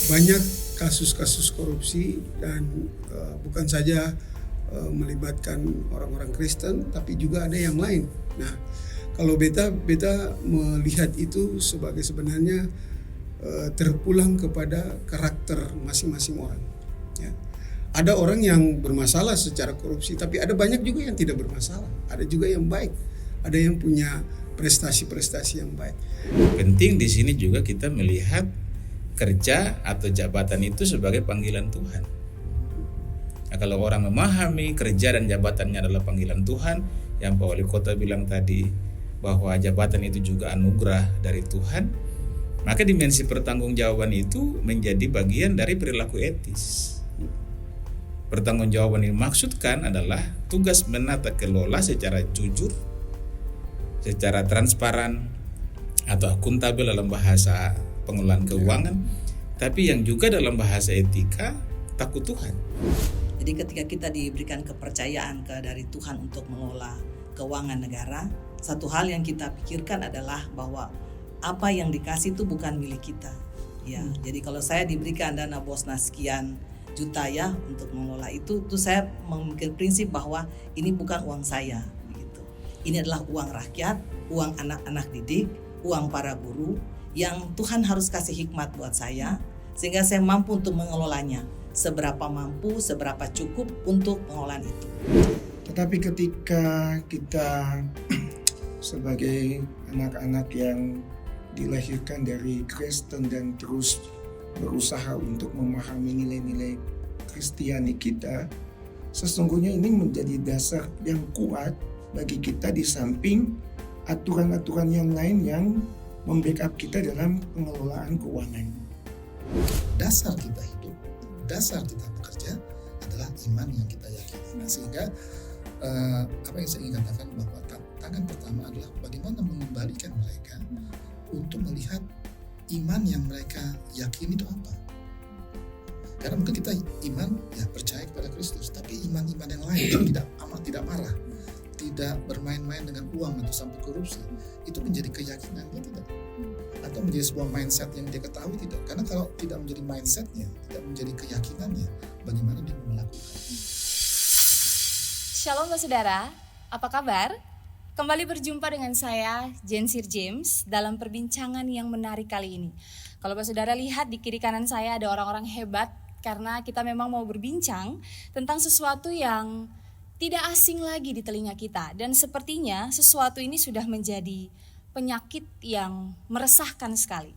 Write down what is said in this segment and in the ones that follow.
banyak kasus-kasus korupsi dan bukan saja melibatkan orang-orang Kristen, tapi juga ada yang lain. Nah, kalau beta melihat itu sebagai sebenarnya terpulang kepada karakter masing-masing orang. Ya. Ada orang yang bermasalah secara korupsi, tapi ada banyak juga yang tidak bermasalah. Ada juga yang baik, ada yang punya prestasi-prestasi yang baik. Penting di sini juga kita melihat kerja atau jabatan itu sebagai panggilan Tuhan. Nah, kalau orang memahami kerja dan jabatannya adalah panggilan Tuhan, yang Pak Wali Kota bilang tadi bahwa jabatan itu juga anugerah dari Tuhan, maka dimensi pertanggungjawaban itu menjadi bagian dari perilaku etis. Pertanggungjawaban yang dimaksudkan adalah tugas menata kelola secara jujur, secara transparan atau akuntabel dalam bahasa pengelolaan keuangan, tapi yang juga dalam bahasa etika takut Tuhan. Jadi ketika kita diberikan kepercayaan dari Tuhan untuk mengelola keuangan negara, satu hal yang kita pikirkan adalah bahwa apa yang dikasih itu bukan milik kita. Ya, jadi kalau saya diberikan dana Bosnas sekian juta ya untuk mengelola itu saya memiliki prinsip bahwa ini bukan uang saya, gitu. Ini adalah uang rakyat, uang anak-anak didik, uang para guru yang Tuhan harus kasih hikmat buat saya sehingga saya mampu untuk mengelolanya. Seberapa mampu, seberapa cukup untuk pengelolaan itu. Tetapi ketika kita sebagai anak-anak yang dilahirkan dari Kristen dan terus berusaha untuk memahami nilai-nilai Kristiani kita, sesungguhnya ini menjadi dasar yang kuat bagi kita di samping aturan-aturan yang lain yang membackup kita dalam pengelolaan keuangan. Dasar kita hidup, dasar kita bekerja adalah iman yang kita yakini. Nah, sehingga apa yang saya ingin katakan bahwa tantangan pertama adalah bagaimana mengembalikan mereka untuk melihat iman yang mereka yakini itu apa. Karena mungkin kita iman ya percaya kepada Kristus, tapi iman-iman yang lain yang tidak marah, tidak bermain-main dengan uang atau sampai korupsi, itu menjadi keyakinannya tidak, atau menjadi sebuah mindset yang dia ketahui tidak. Karena kalau tidak menjadi mindsetnya, tidak menjadi keyakinannya, bagaimana dia melakukan? Shalom saudara, apa kabar? Kembali berjumpa dengan saya, Jensir James, dalam perbincangan yang menarik kali ini. Kalau saudara lihat di kiri kanan saya ada orang-orang hebat, karena kita memang mau berbincang tentang sesuatu yang tidak asing lagi di telinga kita. Dan sepertinya sesuatu ini sudah menjadi penyakit yang meresahkan sekali.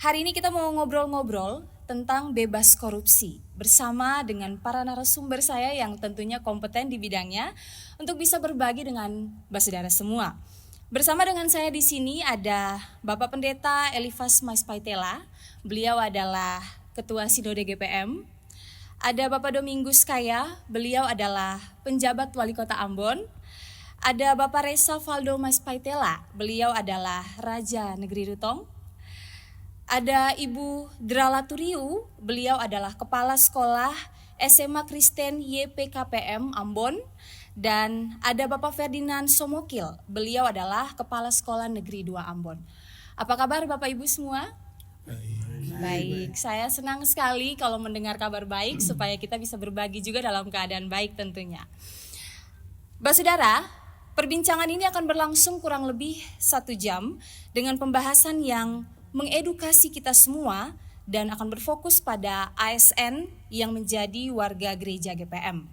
Hari ini kita mau ngobrol-ngobrol tentang bebas korupsi bersama dengan para narasumber saya yang tentunya kompeten di bidangnya untuk bisa berbagi dengan saudara semua. Bersama dengan saya di sini ada Bapak Pendeta Elifas Maispaitela, beliau adalah Ketua Sinode GPM. Ada Bapak Domingus Kaya, beliau adalah penjabat Wali Kota Ambon. Ada Bapak Reza Valdo Maispaitela, beliau adalah Raja Negeri Rutong. Ada Ibu Drala Turiu, beliau adalah Kepala Sekolah SMA Kristen YPKPM Ambon. Dan ada Bapak Ferdinand Somokil, beliau adalah Kepala Sekolah Negeri 2 Ambon. Apa kabar Bapak Ibu semua? Baik, saya senang sekali kalau mendengar kabar baik supaya kita bisa berbagi juga dalam keadaan baik tentunya. Saudara, perbincangan ini akan berlangsung kurang lebih 1 jam dengan pembahasan yang mengedukasi kita semua dan akan berfokus pada ASN yang menjadi warga gereja GPM.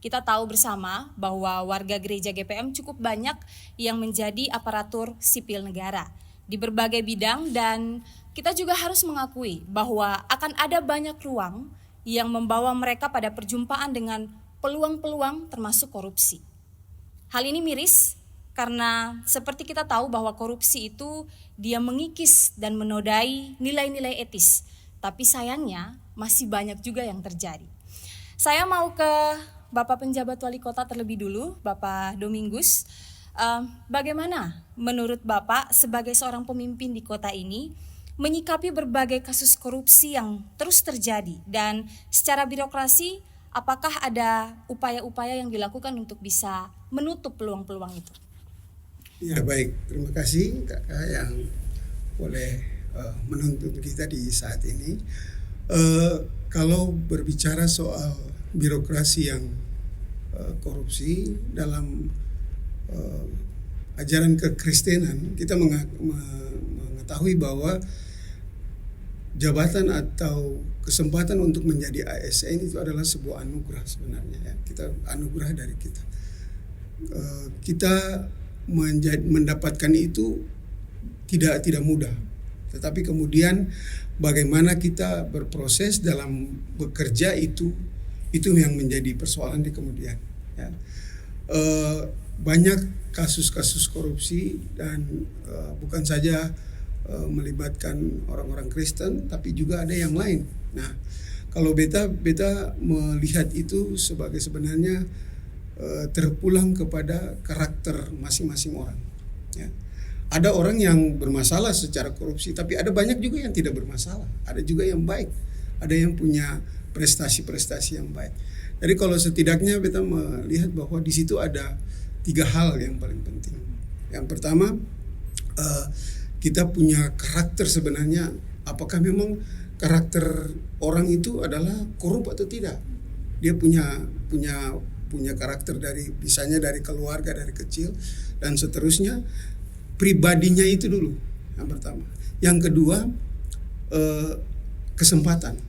Kita tahu bersama bahwa warga gereja GPM cukup banyak yang menjadi aparatur sipil negara di berbagai bidang, dan kita juga harus mengakui bahwa akan ada banyak ruang yang membawa mereka pada perjumpaan dengan peluang-peluang termasuk korupsi. Hal ini miris karena seperti kita tahu bahwa korupsi itu dia mengikis dan menodai nilai-nilai etis, tapi sayangnya masih banyak juga yang terjadi. Saya mau ke Bapak Penjabat Wali Kota terlebih dulu, Bapak Domingus. Bagaimana menurut Bapak sebagai seorang pemimpin di kota ini menyikapi berbagai kasus korupsi yang terus terjadi, dan secara birokrasi apakah ada upaya-upaya yang dilakukan untuk bisa menutup peluang-peluang itu? Ya baik, terima kasih kakak yang boleh menuntut kita di saat ini. Kalau berbicara soal birokrasi yang korupsi dalam ajaran kekristenan, kita mengetahui bahwa jabatan atau kesempatan untuk menjadi ASN itu adalah sebuah anugerah sebenarnya ya. Kita anugerah dari kita. Kita mendapatkan itu tidak mudah. Tetapi kemudian bagaimana kita berproses dalam bekerja itu yang menjadi persoalan di kemudian. Ya. Banyak kasus-kasus korupsi dan bukan saja melibatkan orang-orang Kristen, tapi juga ada yang lain. Nah, kalau beta melihat itu sebagai sebenarnya terpulang kepada karakter masing-masing orang. Ya. Ada orang yang bermasalah secara korupsi, tapi ada banyak juga yang tidak bermasalah. Ada juga yang baik, ada yang punya prestasi-prestasi yang baik. Jadi kalau setidaknya kita melihat bahwa di situ ada 3 hal yang paling penting. Yang pertama, kita punya karakter sebenarnya. Apakah memang karakter orang itu adalah korup atau tidak? Dia punya karakter dari misalnya dari keluarga dari kecil dan seterusnya. Pribadinya itu dulu yang pertama. Yang kedua kesempatan.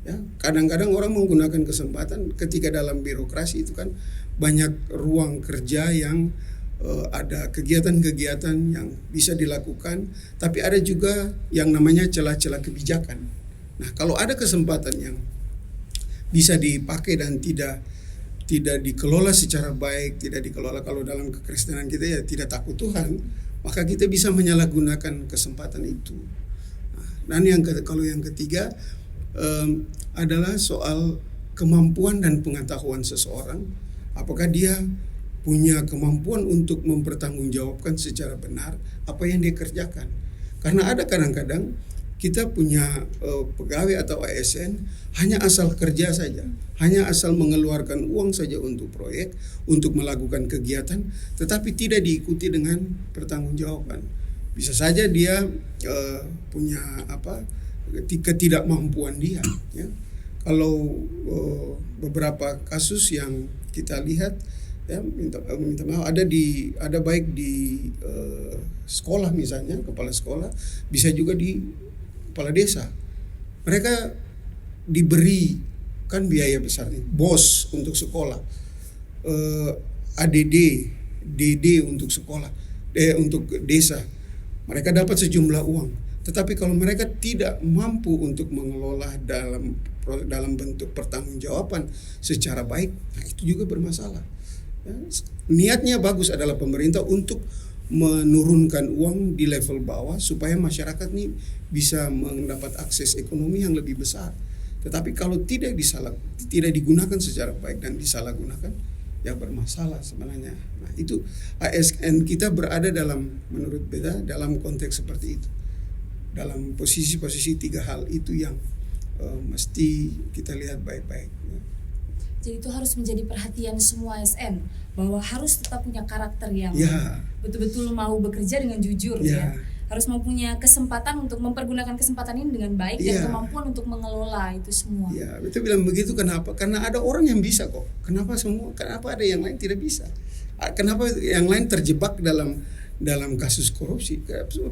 Ya, kadang-kadang orang menggunakan kesempatan ketika dalam birokrasi itu kan banyak ruang kerja yang ada kegiatan-kegiatan yang bisa dilakukan, tapi ada juga yang namanya celah-celah kebijakan. Nah, kalau ada kesempatan yang bisa dipakai dan tidak dikelola secara baik, tidak dikelola, kalau dalam kekristenan kita ya tidak takut Tuhan, maka kita bisa menyalahgunakan kesempatan itu. Nah, dan kalau yang ketiga adalah soal kemampuan dan pengetahuan seseorang. Apakah dia punya kemampuan untuk mempertanggungjawabkan secara benar apa yang dia kerjakan? Karena ada kadang-kadang kita punya pegawai atau ASN hanya asal kerja saja, hanya asal mengeluarkan uang saja untuk proyek, untuk melakukan kegiatan, tetapi tidak diikuti dengan pertanggungjawaban. Bisa saja dia punya ketidakmampuan dia. Ya. Kalau beberapa kasus yang kita lihat, ya minta maaf, ada baik di sekolah misalnya, kepala sekolah, bisa juga di kepala desa. Mereka diberikan biaya besar nih, BOS untuk sekolah, ADD, DD untuk sekolah, untuk desa. Mereka dapat sejumlah uang. Tetapi kalau mereka tidak mampu untuk mengelola dalam bentuk pertanggungjawaban secara baik, nah itu juga bermasalah. Ya, niatnya bagus adalah pemerintah untuk menurunkan uang di level bawah supaya masyarakat ini bisa mendapat akses ekonomi yang lebih besar. Tetapi kalau tidak digunakan secara baik dan disalahgunakan, ya bermasalah sebenarnya. Nah, itu ASN kita berada menurut beta dalam konteks seperti itu. Dalam posisi-posisi 3 hal itu yang mesti kita lihat baik-baik. Ya. Jadi itu harus menjadi perhatian semua ASN, bahwa harus tetap punya karakter yang betul-betul mau bekerja dengan jujur, ya. Harus mempunyai kesempatan untuk mempergunakan kesempatan ini dengan baik dan kemampuan untuk mengelola itu semua. Ya, betul bilang begitu. Kenapa? Karena ada orang yang bisa kok. Kenapa ada yang lain tidak bisa? Kenapa yang lain terjebak dalam kasus korupsi?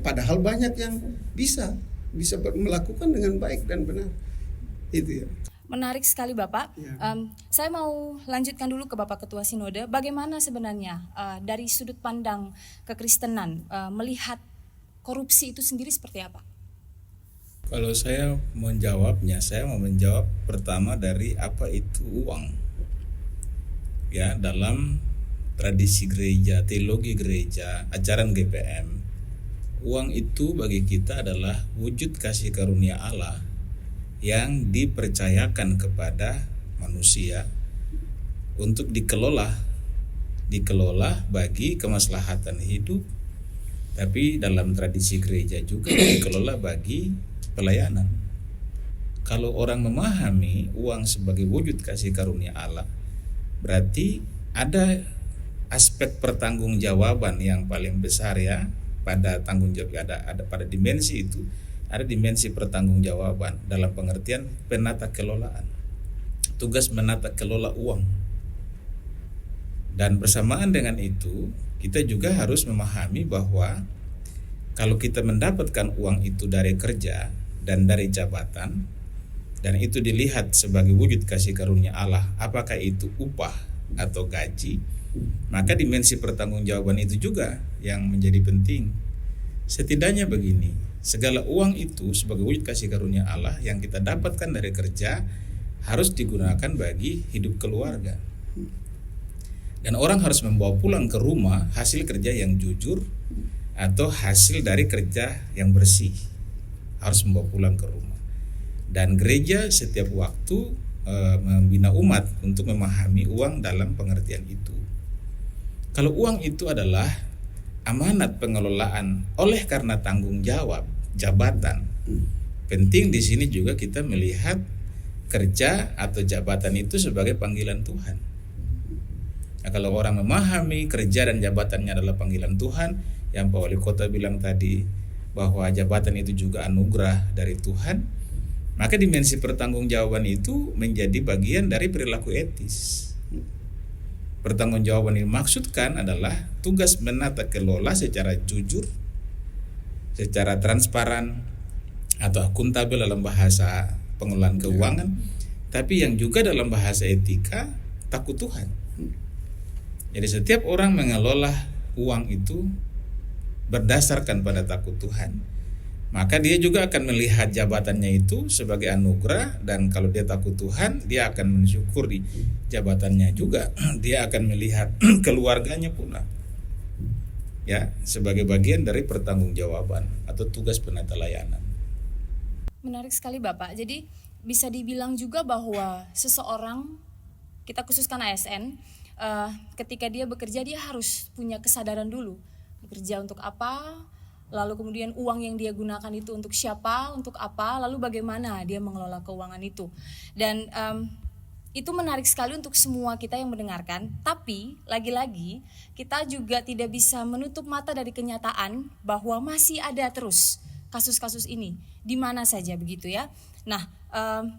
Padahal banyak yang bisa melakukan dengan baik dan benar. Itu ya. Menarik sekali Bapak. Ya. Saya mau lanjutkan dulu ke Bapak Ketua Sinode. Bagaimana sebenarnya dari sudut pandang kekristenan melihat korupsi itu sendiri seperti apa? Kalau saya menjawabnya, saya mau menjawab pertama dari apa itu uang. Ya, dalam tradisi gereja, teologi gereja, ajaran GPM, uang itu bagi kita adalah wujud kasih karunia Allah yang dipercayakan kepada manusia untuk dikelola bagi kemaslahatan hidup, tapi dalam tradisi gereja juga dikelola bagi pelayanan. Kalau orang memahami uang sebagai wujud kasih karunia Allah, berarti ada aspek pertanggungjawaban yang paling besar ya pada tanggung jawab, ada pada dimensi itu ada dimensi pertanggungjawaban dalam pengertian penata kelolaan. Tugas menata kelola uang. Dan bersamaan dengan itu, kita juga harus memahami bahwa kalau kita mendapatkan uang itu dari kerja dan dari jabatan, dan itu dilihat sebagai wujud kasih karunia Allah, apakah itu upah atau gaji, maka dimensi pertanggungjawaban itu juga yang menjadi penting. Setidaknya begini, segala uang itu sebagai wujud kasih karunia Allah yang kita dapatkan dari kerja harus digunakan bagi hidup keluarga. Dan orang harus membawa pulang ke rumah hasil kerja yang jujur atau hasil dari kerja yang bersih. Harus membawa pulang ke rumah. Dan gereja setiap waktu membina umat untuk memahami uang dalam pengertian itu. Kalau uang itu adalah amanat pengelolaan oleh karena tanggung jawab jabatan, penting di sini juga kita melihat kerja atau jabatan itu sebagai panggilan Tuhan. Nah, kalau orang memahami kerja dan jabatannya adalah panggilan Tuhan, yang Pak Wali Kota bilang tadi bahwa jabatan itu juga anugerah dari Tuhan, maka dimensi pertanggungjawaban itu menjadi bagian dari perilaku etis. Pertanggungjawaban yang dimaksudkan adalah tugas menata kelola secara jujur, secara transparan atau akuntabel dalam bahasa pengelolaan keuangan, tapi yang juga dalam bahasa etika takut Tuhan. Jadi setiap orang mengelola uang itu berdasarkan pada takut Tuhan, maka dia juga akan melihat jabatannya itu sebagai anugerah, dan kalau dia takut Tuhan, dia akan mensyukuri jabatannya juga. Dia akan melihat keluarganya pula ya sebagai bagian dari pertanggungjawaban atau tugas penata layanan. Menarik sekali Bapak. Jadi bisa dibilang juga bahwa seseorang, kita khususkan ASN, ketika dia bekerja dia harus punya kesadaran dulu. Bekerja untuk apa, lalu kemudian uang yang dia gunakan itu untuk siapa, untuk apa, lalu bagaimana dia mengelola keuangan itu. Dan itu menarik sekali untuk semua kita yang mendengarkan. Tapi lagi-lagi kita juga tidak bisa menutup mata dari kenyataan bahwa masih ada terus kasus-kasus ini di mana saja begitu ya. Nah,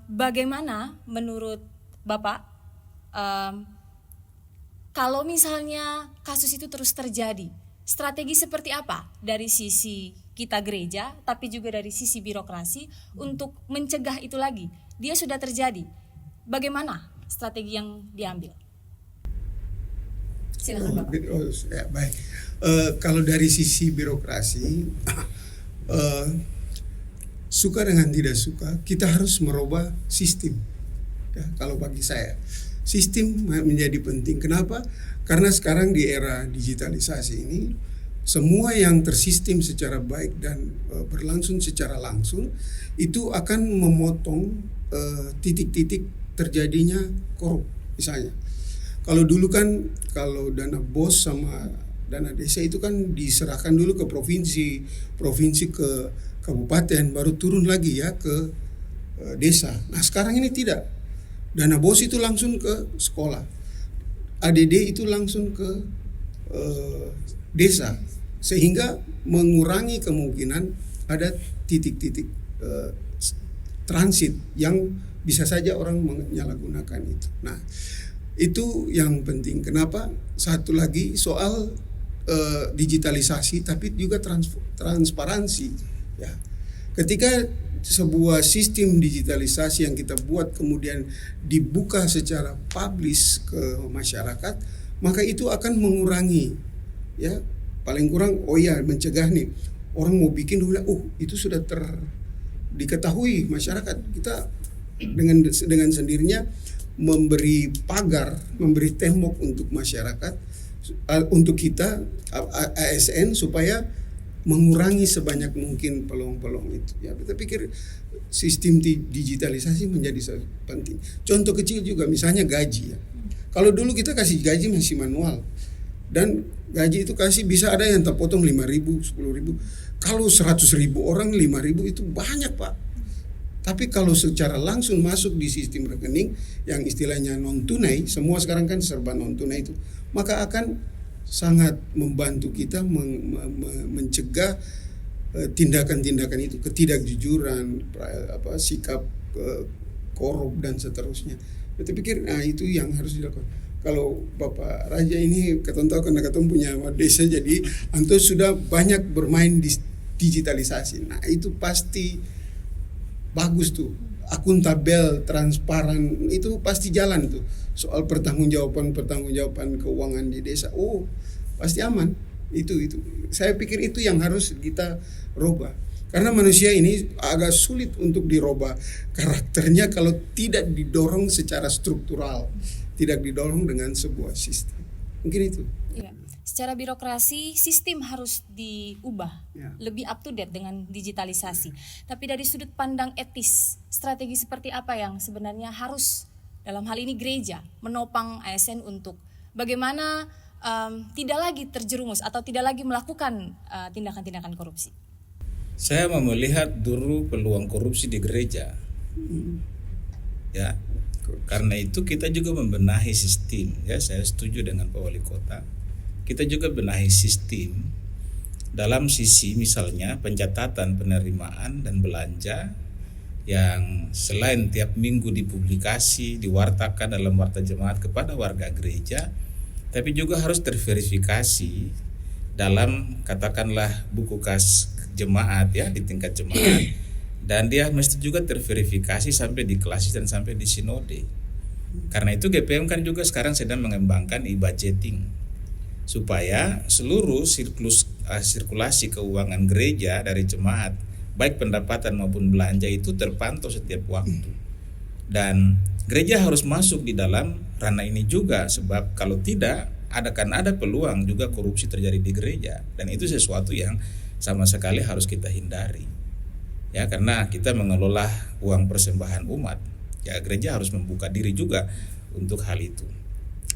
bagaimana menurut Bapak kalau misalnya kasus itu terus terjadi, strategi seperti apa dari sisi kita gereja, tapi juga dari sisi birokrasi untuk mencegah itu lagi? Dia sudah terjadi. Bagaimana strategi yang diambil? Silakan Bapak. Ya, baik. Kalau dari sisi birokrasi, suka dengan tidak suka, kita harus merubah sistem. Ya, kalau bagi saya, sistem menjadi penting. Kenapa? Karena sekarang di era digitalisasi ini, semua yang tersistem secara baik dan berlangsung secara langsung itu akan memotong titik-titik terjadinya korup. Misalnya, kalau dulu kan kalau dana BOS sama dana desa itu kan diserahkan dulu ke provinsi ke kabupaten, baru turun lagi ya ke desa. Nah sekarang ini tidak. Dana BOS itu langsung ke sekolah, ADD itu langsung ke desa, sehingga mengurangi kemungkinan ada titik-titik transit yang bisa saja orang menyalahgunakan itu. Nah, itu yang penting. Kenapa? Satu lagi soal digitalisasi, tapi juga transparansi. Ya, ketika sebuah sistem digitalisasi yang kita buat kemudian dibuka secara publish ke masyarakat, maka itu akan mengurangi, ya paling kurang mencegah nih orang mau bikin itu sudah diketahui masyarakat. Kita dengan sendirinya memberi pagar, memberi tembok untuk masyarakat, untuk kita ASN supaya mengurangi sebanyak mungkin peluang-peluang itu. Ya, kita pikir sistem digitalisasi menjadi penting. Contoh kecil juga misalnya gaji ya. Kalau dulu kita kasih gaji masih manual, dan gaji itu bisa ada yang terpotong 5.000, 10.000. Kalau 100.000 orang 5.000 itu banyak Pak. Tapi kalau secara langsung masuk di sistem rekening yang istilahnya non tunai, semua sekarang kan serba non tunai itu, maka akan sangat membantu kita mencegah tindakan-tindakan itu, ketidakjujuran, sikap korup dan seterusnya. Saya pikir itu yang harus dilakukan. Kalau Bapak Raja ini tahu karena ketemu punya desa, jadi anto sudah banyak bermain di digitalisasi. Nah itu pasti bagus tuh, akuntabel, transparan, itu pasti jalan tuh. Soal pertanggungjawaban keuangan di desa, pasti aman. Itu saya pikir itu yang harus kita rubah. Karena manusia ini agak sulit untuk dirubah karakternya kalau tidak didorong secara struktural, tidak didorong dengan sebuah sistem. Mungkin itu. Iya. Secara birokrasi, sistem harus diubah, Ya. lebih up to date dengan digitalisasi. Tapi dari sudut pandang etis, strategi seperti apa yang sebenarnya harus dalam hal ini gereja menopang ASN untuk bagaimana tidak lagi terjerumus atau tidak lagi melakukan tindakan-tindakan korupsi? Saya mau melihat dulu peluang korupsi di gereja. Ya. Karena itu kita juga membenahi sistem, ya saya setuju dengan Pak Wali Kota. Kita juga benahi sistem dalam sisi misalnya pencatatan penerimaan dan belanja yang selain tiap minggu dipublikasi, diwartakan dalam warta jemaat kepada warga gereja, tapi juga harus terverifikasi dalam katakanlah buku kas jemaat ya di tingkat jemaat, dan dia mesti juga terverifikasi sampai di klasis dan sampai di sinode. Karena itu GPM kan juga sekarang sedang mengembangkan e-budgeting supaya seluruh sirkulasi keuangan gereja dari jemaat baik pendapatan maupun belanja itu terpantau setiap waktu. Dan gereja harus masuk di dalam ranah ini juga, sebab kalau tidak akan ada peluang juga korupsi terjadi di gereja, dan itu sesuatu yang sama sekali harus kita hindari. Ya, karena kita mengelola uang persembahan umat, ya gereja harus membuka diri juga untuk hal itu.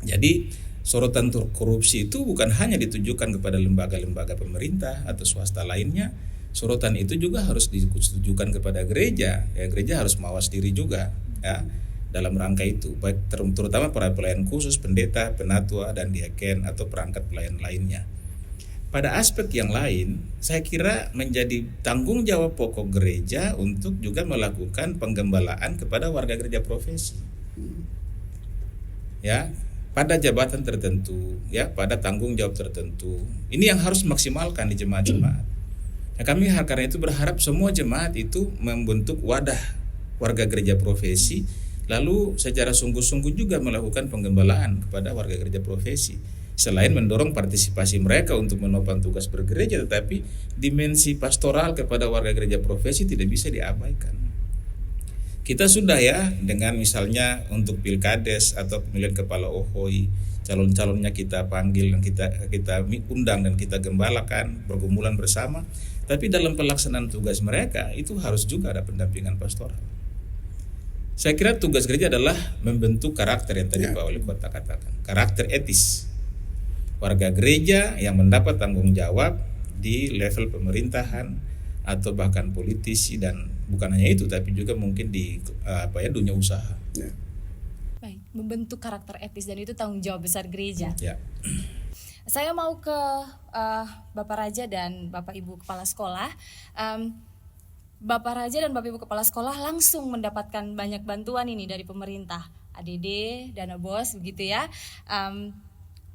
Jadi sorotan korupsi itu bukan hanya ditujukan kepada lembaga-lembaga pemerintah atau swasta lainnya, sorotan itu juga harus ditujukan kepada gereja. Ya, gereja harus mawas diri juga ya dalam rangka itu, baik terutama para pelayan khusus, pendeta, penatua dan diaken atau perangkat pelayan lainnya. Pada aspek yang lain, saya kira menjadi tanggung jawab pokok gereja untuk juga melakukan penggembalaan kepada warga gereja profesi. Ya, pada jabatan tertentu, ya, pada tanggung jawab tertentu. Ini yang harus maksimalkan di jemaat-jemaat. Nah, kami karena itu berharap semua jemaat itu membentuk wadah warga gereja profesi, lalu secara sungguh-sungguh juga melakukan penggembalaan kepada warga gereja profesi. Selain mendorong partisipasi mereka untuk menopang tugas bergereja, tetapi dimensi pastoral kepada warga gereja profesi tidak bisa diabaikan. Kita sudah ya dengan misalnya untuk pilkades atau pemilihan kepala OHOI, calon-calonnya kita panggil dan kita undang dan kita gembalakan, bergumulan bersama. Tapi dalam pelaksanaan tugas mereka itu harus juga ada pendampingan pastoral. Saya kira tugas gereja adalah membentuk karakter yang tadi Pak Wali Kota katakan, karakter etis warga gereja yang mendapat tanggung jawab di level pemerintahan atau bahkan politisi, dan bukan hanya itu tapi juga mungkin di dunia usaha. Ya. Baik, membentuk karakter etis dan itu tanggung jawab besar gereja. Ya. Saya mau ke Bapak Raja dan Bapak Ibu Kepala Sekolah. Bapak Raja dan Bapak Ibu Kepala Sekolah langsung mendapatkan banyak bantuan ini dari pemerintah, ADD, dana BOS, begitu ya.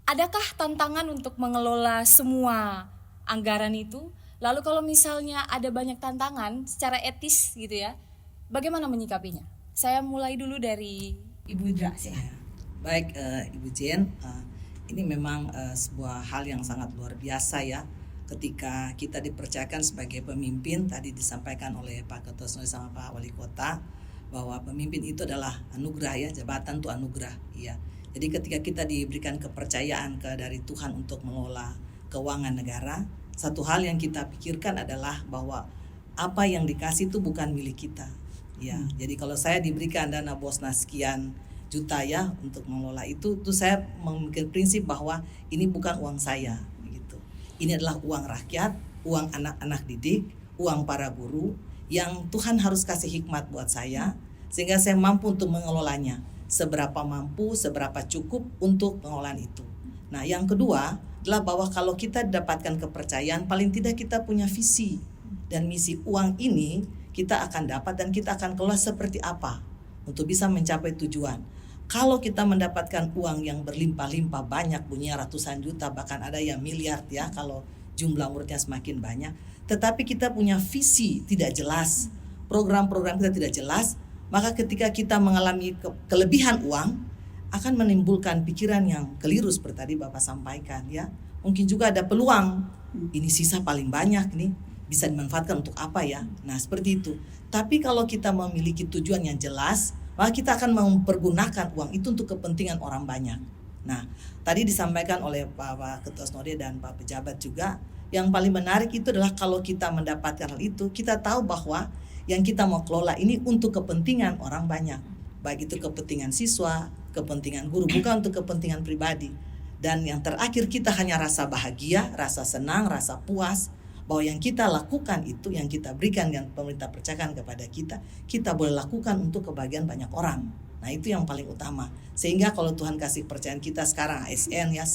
Adakah tantangan untuk mengelola semua anggaran itu? Lalu kalau misalnya ada banyak tantangan secara etis gitu ya, bagaimana menyikapinya? Saya mulai dulu dari Ibu Idra. Baik, Ibu Jen, ini memang sebuah hal yang sangat luar biasa ya, ketika kita dipercayakan sebagai pemimpin. Tadi disampaikan oleh Pak Ketua sama Pak Wali Kota bahwa pemimpin itu adalah anugerah ya, jabatan itu anugerah ya. Jadi ketika kita diberikan kepercayaan dari Tuhan untuk mengelola keuangan negara, satu hal yang kita pikirkan adalah bahwa apa yang dikasih itu bukan milik kita ya. Jadi kalau saya diberikan dana BOSNAS sekian juta ya untuk mengelola itu saya memikir prinsip bahwa ini bukan uang saya gitu. Ini adalah uang rakyat, uang anak-anak didik, uang para guru yang Tuhan harus kasih hikmat buat saya sehingga saya mampu untuk mengelolanya. Seberapa mampu, seberapa cukup untuk pengelolaan itu. Nah, yang kedua adalah bahwa kalau kita dapatkan kepercayaan, paling tidak kita punya visi dan misi uang ini kita akan dapat dan kita akan kelola seperti apa untuk bisa mencapai tujuan. Kalau kita mendapatkan uang yang berlimpah-limpah banyak, punya ratusan juta, bahkan ada yang miliar ya kalau jumlah muridnya semakin banyak, tetapi kita punya visi tidak jelas, program-program kita tidak jelas, maka ketika kita mengalami kelebihan uang akan menimbulkan pikiran yang keliru seperti tadi Bapak sampaikan ya. Mungkin juga ada peluang, ini sisa paling banyak nih, bisa dimanfaatkan untuk apa ya. Nah seperti itu. Tapi kalau kita memiliki tujuan yang jelas, maka kita akan mempergunakan uang itu untuk kepentingan orang banyak. Nah tadi disampaikan oleh Pak Ketua Snode dan Pak Pejabat juga, yang paling menarik itu adalah kalau kita mendapatkan hal itu, kita tahu bahwa yang kita mau kelola ini untuk kepentingan orang banyak. Baik itu kepentingan siswa, kepentingan guru, bukan untuk kepentingan pribadi. Dan yang terakhir kita hanya rasa bahagia, rasa senang, rasa puas bahwa yang kita lakukan itu, yang kita berikan, yang pemerintah percayakan kepada kita boleh lakukan untuk kebahagiaan banyak orang. Nah itu yang paling utama. Sehingga kalau Tuhan kasih kepercayaan kita sekarang ASN ya,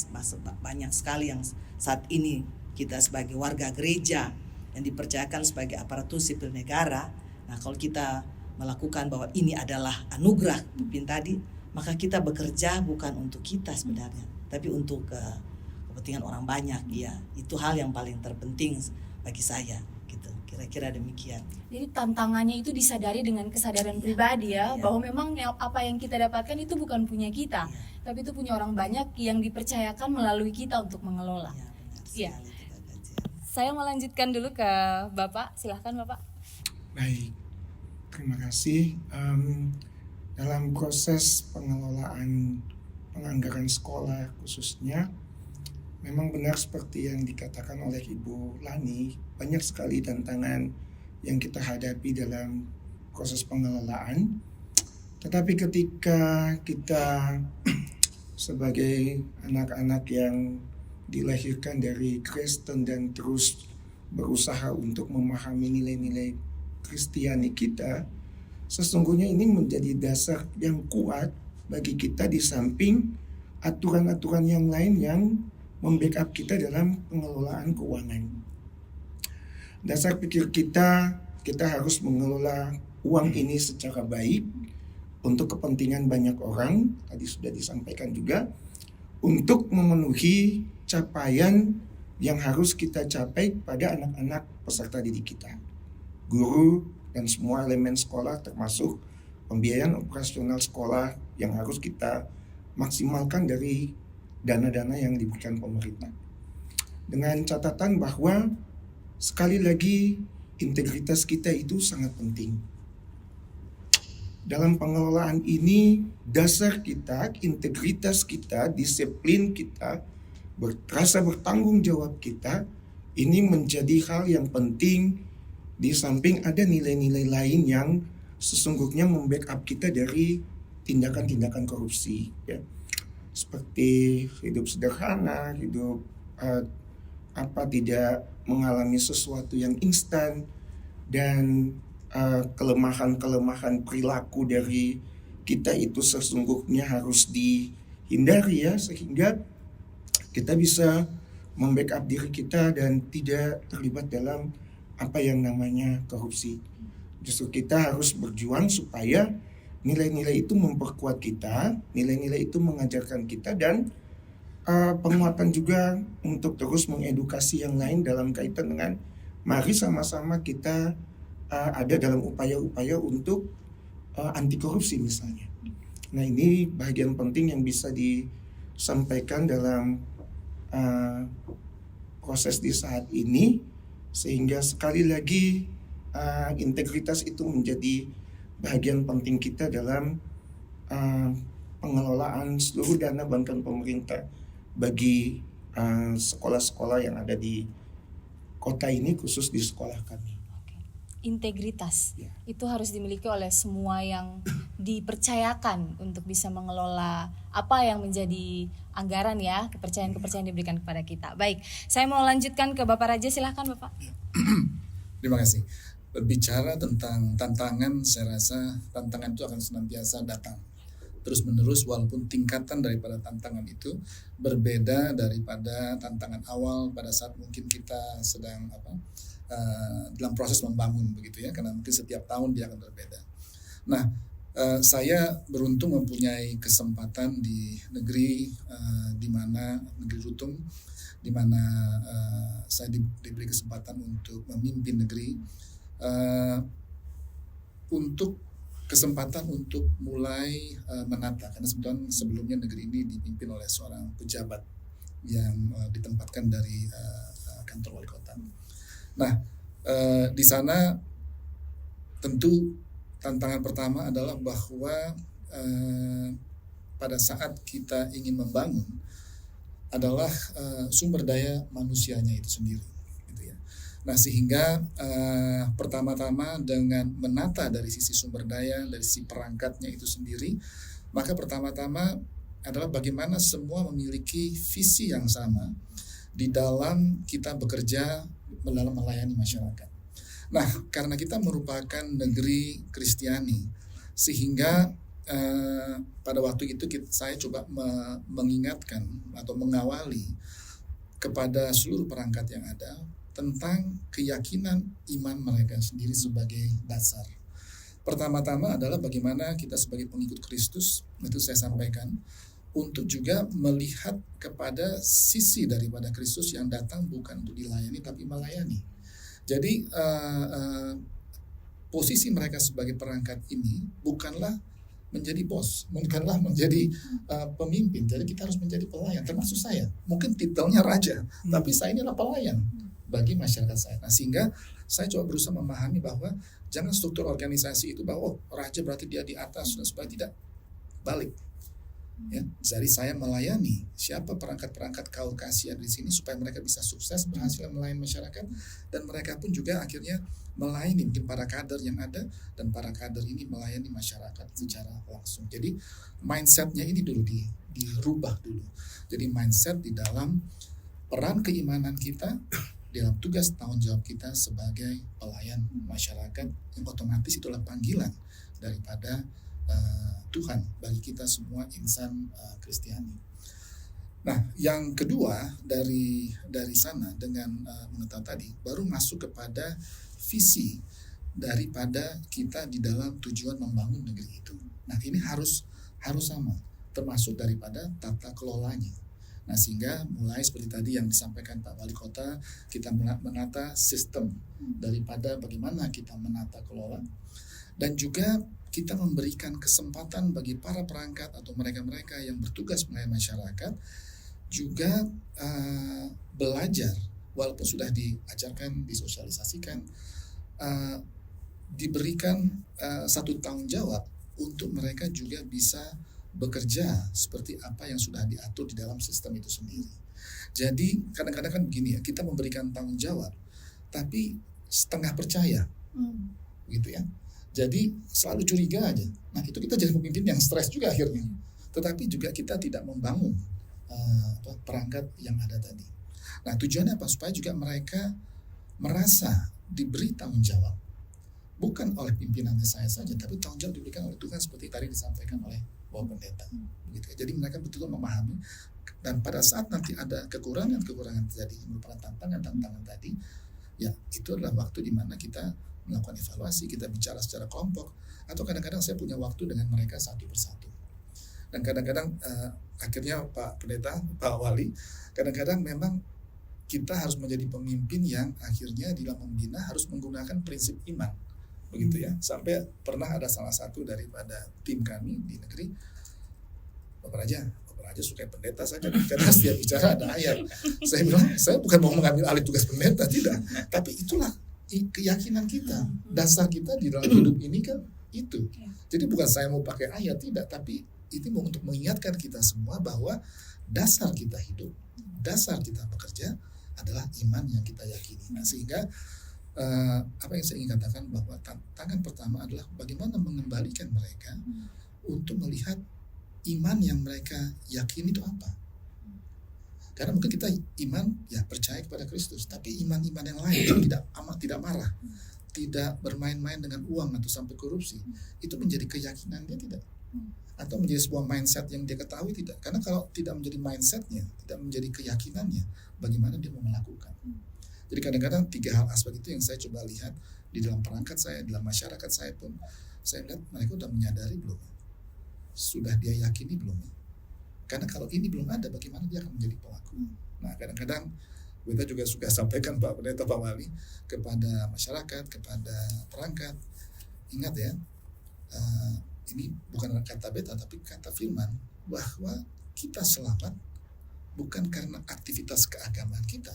banyak sekali yang saat ini kita sebagai warga gereja yang dipercayakan sebagai aparatur sipil negara. Nah kalau kita melakukan bahwa ini adalah anugerah pimpin tadi, maka kita bekerja bukan untuk kita sebenarnya, tapi untuk kepentingan orang banyak ya. Itu hal yang paling terpenting bagi saya gitu. Kira-kira demikian. Jadi tantangannya itu disadari dengan kesadaran pribadi ya, bahwa memang apa yang kita dapatkan itu bukan punya kita, tapi itu punya orang banyak yang dipercayakan melalui kita untuk mengelola. Iya. Saya mau lanjutkan dulu ke Bapak, silahkan Bapak. Baik, terima kasih. Dalam proses pengelolaan penganggaran sekolah khususnya, memang benar seperti yang dikatakan oleh Ibu Lani, banyak sekali tantangan yang kita hadapi dalam proses pengelolaan. Tetapi ketika kita sebagai anak-anak yang dilahirkan dari Kristen dan terus berusaha untuk memahami nilai-nilai Kristiani kita, sesungguhnya ini menjadi dasar yang kuat bagi kita di samping aturan-aturan yang lain yang membackup kita dalam pengelolaan keuangan. Dasar pikir kita harus mengelola uang ini secara baik untuk kepentingan banyak orang, tadi sudah disampaikan juga, untuk memenuhi capaian yang harus kita capai pada anak-anak peserta didik kita, guru, dan semua elemen sekolah termasuk pembiayaan operasional sekolah yang harus kita maksimalkan dari dana-dana yang diberikan pemerintah. Dengan catatan bahwa sekali lagi integritas kita itu sangat penting. Dalam pengelolaan ini dasar kita, integritas kita, disiplin kita, rasa bertanggung jawab kita, ini menjadi hal yang penting di samping ada nilai-nilai lain yang sesungguhnya membackup kita dari tindakan-tindakan korupsi ya. Seperti hidup sederhana, hidup tidak mengalami sesuatu yang instan, dan kelemahan-kelemahan perilaku dari kita itu sesungguhnya harus dihindari ya, sehingga kita bisa membackup diri kita dan tidak terlibat dalam apa yang namanya korupsi. Justru kita harus berjuang supaya nilai-nilai itu memperkuat kita, nilai-nilai itu mengajarkan kita, dan penguatan juga untuk terus mengedukasi yang lain dalam kaitan dengan mari sama-sama kita ada dalam upaya-upaya untuk anti korupsi misalnya. Nah ini bagian penting yang bisa disampaikan dalam proses di saat ini, sehingga sekali lagi integritas itu menjadi bagian penting kita dalam pengelolaan seluruh dana bantuan pemerintah bagi sekolah-sekolah yang ada di kota ini, khusus di sekolah kami. Integritas itu harus dimiliki oleh semua yang dipercayakan untuk bisa mengelola apa yang menjadi anggaran ya, kepercayaan-kepercayaan diberikan kepada kita. Baik, saya mau lanjutkan ke Bapak Raja, silahkan Bapak. Terima kasih. Berbicara tentang tantangan, saya rasa tantangan itu akan senantiasa datang. terus-menerus, walaupun tingkatan daripada tantangan itu berbeda daripada tantangan awal pada saat mungkin kita sedang dalam proses membangun begitu ya, karena mungkin setiap tahun dia akan berbeda. Nah, saya beruntung mempunyai kesempatan di negeri di mana negeri Rutung, di mana saya diberi kesempatan untuk memimpin negeri, untuk kesempatan untuk mulai menata, karena sebelumnya negeri ini dipimpin oleh seorang pejabat yang ditempatkan dari kantor wali kota. Nah, di sana tentu tantangan pertama adalah bahwa pada saat kita ingin membangun adalah sumber daya manusianya itu sendiri. Nah, sehingga pertama-tama dengan menata dari sisi sumber daya, dari sisi perangkatnya itu sendiri, maka pertama-tama adalah bagaimana semua memiliki visi yang sama di dalam kita bekerja dalam melayani masyarakat. Nah, karena kita merupakan negeri Kristiani, sehingga pada waktu itu saya coba mengingatkan atau mengawali kepada seluruh perangkat yang ada tentang keyakinan iman mereka sendiri sebagai dasar. Pertama-tama adalah bagaimana kita sebagai pengikut Kristus, itu saya sampaikan, untuk juga melihat kepada sisi daripada Kristus yang datang bukan untuk dilayani tapi melayani. Jadi posisi mereka sebagai perangkat ini bukanlah menjadi bos, bukanlah menjadi pemimpin. Jadi kita harus menjadi pelayan, termasuk saya. Mungkin titelnya raja, tapi saya ini adalah pelayan bagi masyarakat saya. Nah, sehingga saya coba berusaha memahami bahwa jangan struktur organisasi itu bahwa raja berarti dia di atas dan sebagainya, tidak, balik. Ya, jadi saya melayani siapa perangkat-perangkat Kaukasia di sini supaya mereka bisa sukses berhasil melayani masyarakat, dan mereka pun juga akhirnya melayani mungkin para kader yang ada, dan para kader ini melayani masyarakat secara langsung. Jadi mindsetnya ini dulu dirubah dulu. Jadi mindset di dalam peran keimanan kita dalam tugas tanggung jawab kita sebagai pelayan masyarakat, yang otomatis itulah panggilan daripada Tuhan bagi kita semua insan Kristiani. Nah, yang kedua dari sana dengan mengetahui tadi baru masuk kepada visi daripada kita di dalam tujuan membangun negeri itu. Nah, ini harus sama, termasuk daripada tata kelolanya. Nah, sehingga mulai seperti tadi yang disampaikan Pak Wali Kota, kita menata sistem daripada bagaimana kita menata kelola, dan juga kita memberikan kesempatan bagi para perangkat atau mereka-mereka yang bertugas melayani masyarakat juga belajar, walaupun sudah diajarkan, disosialisasikan, diberikan satu tanggung jawab untuk mereka juga bisa bekerja seperti apa yang sudah diatur di dalam sistem itu sendiri. Jadi kadang-kadang kan begini ya, kita memberikan tanggung jawab tapi setengah percaya, gitu ya. Jadi selalu curiga aja. Nah, itu kita jadi pemimpin yang stres juga akhirnya. Tetapi juga kita tidak membangun perangkat yang ada tadi. Nah, tujuannya apa? Supaya juga mereka merasa diberi tanggung jawab, bukan oleh pimpinannya saya saja, tapi tanggung jawab diberikan oleh Tuhan seperti tadi disampaikan oleh Bapak Pendeta. Begitu. Jadi mereka betul-betul memahami, dan pada saat nanti ada kekurangan terjadi, merupakan tantangan tadi, ya itu adalah waktu di mana kita melakukan evaluasi, kita bicara secara kelompok, atau kadang-kadang saya punya waktu dengan mereka satu persatu. Dan kadang-kadang akhirnya Pak Pendeta, Pak Wali, kadang-kadang memang kita harus menjadi pemimpin yang akhirnya di dalam membina harus menggunakan prinsip iman, begitu ya. Sampai pernah ada salah satu daripada tim kami di negeri, Bapak Raja suka pendeta saja, karena setiap bicara ada ayat. Saya bilang, saya bukan mau mengambil alih tugas pendeta, tidak, tapi itulah keyakinan kita, dasar kita di dalam hidup ini kan itu. Jadi bukan saya mau pakai ayat, tidak, tapi itu mau untuk mengingatkan kita semua bahwa dasar kita hidup, dasar kita bekerja adalah iman yang kita yakini. Nah, sehingga apa yang saya ingin katakan bahwa tantangan pertama adalah bagaimana mengembalikan mereka untuk melihat iman yang mereka yakini itu apa. Karena mungkin kita iman ya percaya kepada Kristus, tapi iman-iman yang lain tidak marah, tidak bermain-main dengan uang atau sampai korupsi, itu menjadi keyakinan dia tidak. atau menjadi sebuah mindset yang dia ketahui tidak. Karena kalau tidak menjadi mindsetnya, tidak menjadi keyakinannya, bagaimana dia mau melakukan. Jadi kadang-kadang 3 hal aspek itu yang saya coba lihat di dalam perangkat saya, dalam masyarakat saya pun, saya lihat mereka sudah menyadari belum, sudah dia yakini belum. Karena kalau ini belum ada, bagaimana dia akan menjadi pelaku. Nah kadang-kadang kita juga suka sampaikan Pak Pendeta, Pak Wali, kepada masyarakat, kepada perangkat, ingat ya, ini bukan kata beta tapi kata firman, bahwa kita selamat bukan karena aktivitas keagamaan kita,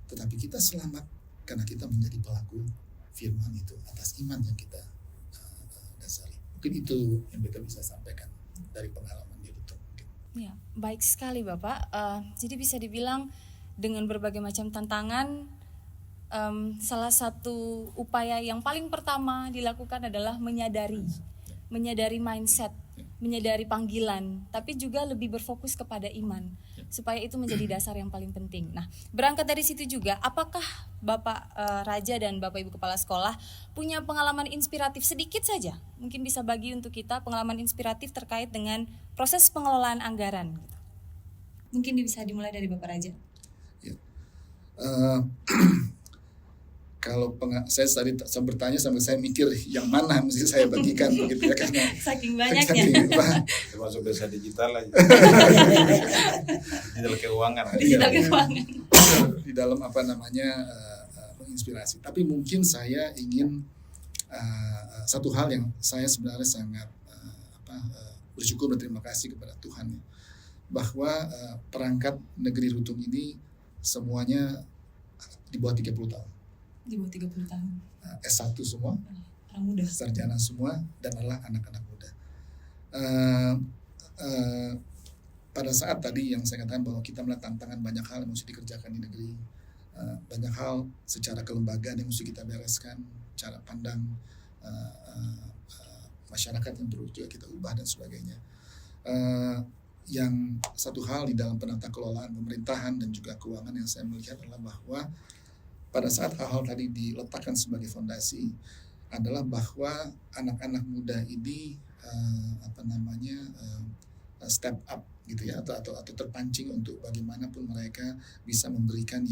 tetapi kita selamat karena kita menjadi pelaku firman itu atas iman yang kita dasari. Mungkin itu yang beta bisa sampaikan dari pengalaman di Lutong. Ya, baik sekali Bapak. Jadi bisa dibilang dengan berbagai macam tantangan, salah satu upaya yang paling pertama dilakukan adalah menyadari mindset, menyadari panggilan, tapi juga lebih berfokus kepada iman, supaya itu menjadi dasar yang paling penting. Nah, berangkat dari situ juga, apakah Bapak Raja dan Bapak Ibu Kepala Sekolah punya pengalaman inspiratif sedikit saja? Mungkin bisa bagi untuk kita pengalaman inspiratif terkait dengan proses pengelolaan anggaran. Mungkin bisa dimulai dari Bapak Raja. Kalau saya tadi bertanya sambil saya mikir yang mana mesti saya bagikan begitu ya, karena Saking banyaknya. Termasuk desa digital aja. Digital keuangan. Digital keuangan. Di dalam menginspirasi. Tapi mungkin saya ingin satu hal yang saya sebenarnya sangat bersyukur dan terima kasih kepada Tuhan ya, bahwa perangkat negeri Rutong ini semuanya di bawah 30 tahun. Di bawah 30 tahun. S1 semua, Orang muda. sarjana semua, dan adalah anak-anak muda. Pada saat tadi yang saya katakan bahwa kita melihat tantangan banyak hal yang mesti dikerjakan di negeri, banyak hal secara kelembagaan yang mesti kita bereskan, cara pandang masyarakat yang perlu juga kita ubah dan sebagainya. Yang satu hal di dalam penata kelolaan pemerintahan dan juga keuangan yang saya melihat adalah bahwa pada saat hal-hal tadi diletakkan sebagai fondasi adalah bahwa anak-anak muda ini step up gitu ya, atau terpancing untuk bagaimanapun mereka bisa memberikan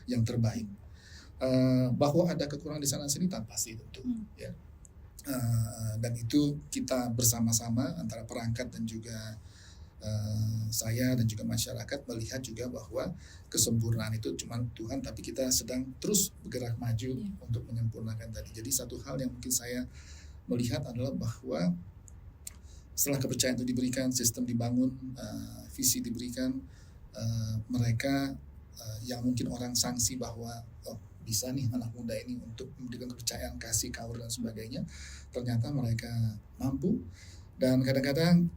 yang terbaik. Bahwa ada kekurangan di sana sini tak pasti tentu ya. Dan itu kita bersama-sama antara perangkat dan juga saya dan juga masyarakat melihat juga bahwa kesempurnaan itu cuma Tuhan, tapi kita sedang terus bergerak maju untuk menyempurnakan tadi. Jadi satu hal yang mungkin saya melihat adalah bahwa setelah kepercayaan itu diberikan, sistem dibangun, visi diberikan, mereka yang mungkin orang sanksi bahwa bisa nih anak muda ini untuk memberikan kepercayaan, kasih, kaur dan sebagainya, ternyata mereka mampu. Dan kadang-kadang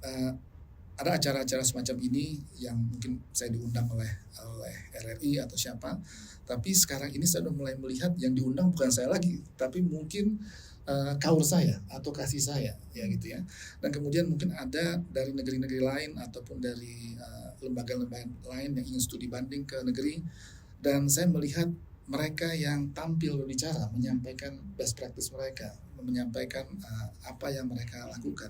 ada acara-acara semacam ini yang mungkin saya diundang oleh RRI atau siapa, tapi sekarang ini saya sudah mulai melihat yang diundang bukan saya lagi, tapi mungkin kaur saya atau kasih saya ya gitu ya. Dan kemudian mungkin ada dari negeri-negeri lain ataupun dari lembaga-lembaga lain yang ingin studi banding ke negeri, dan saya melihat mereka yang tampil berbicara, menyampaikan best practice mereka, menyampaikan apa yang mereka lakukan.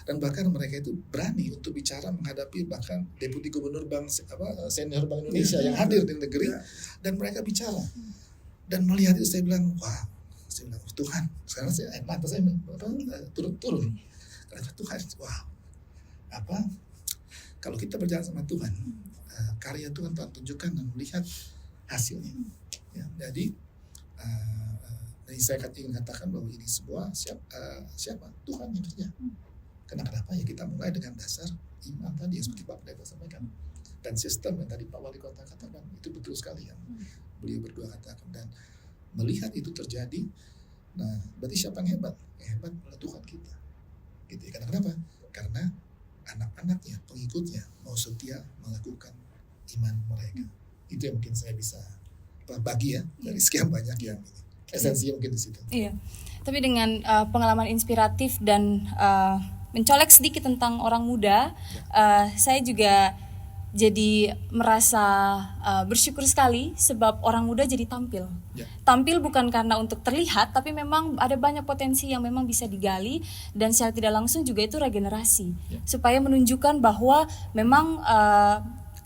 Dan bahkan mereka itu berani untuk bicara menghadapi bahkan Deputi Gubernur Senior Bank Indonesia yang hadir di negeri, dan mereka bicara. Dan melihat itu saya bilang, wah, Tuhan, sekarang mata saya turun. Karena Tuhan, wow, kalau kita berjalan sama Tuhan, karya Tuhan tunjukkan dan melihat hasilnya. Ya, jadi saya ingin katakan bahwa ini sebuah siapa? Tuhan yang kerja. Kenapa ya kita mulai dengan dasar iman tadi yang seperti Pak Pendeta sampaikan, dan sistem yang tadi Pak Wali Kota katakan itu betul sekali yang beliau berdua katakan, dan melihat itu terjadi. Nah, berarti siapa yang hebat? Yang hebat adalah Tuhan kita. Gitu ya. Kenapa? Karena anak-anaknya, pengikutnya mau setia melakukan iman mereka. Itu yang mungkin saya bisa bagi ya dari sekian banyak yang ini. Esensinya mungkin di situ. Iya. Tapi dengan pengalaman inspiratif dan mencolek sedikit tentang orang muda, saya juga jadi merasa bersyukur sekali sebab orang muda jadi tampil. Ya. Tampil bukan karena untuk terlihat, tapi memang ada banyak potensi yang memang bisa digali dan secara tidak langsung juga itu regenerasi. Ya. Supaya menunjukkan bahwa memang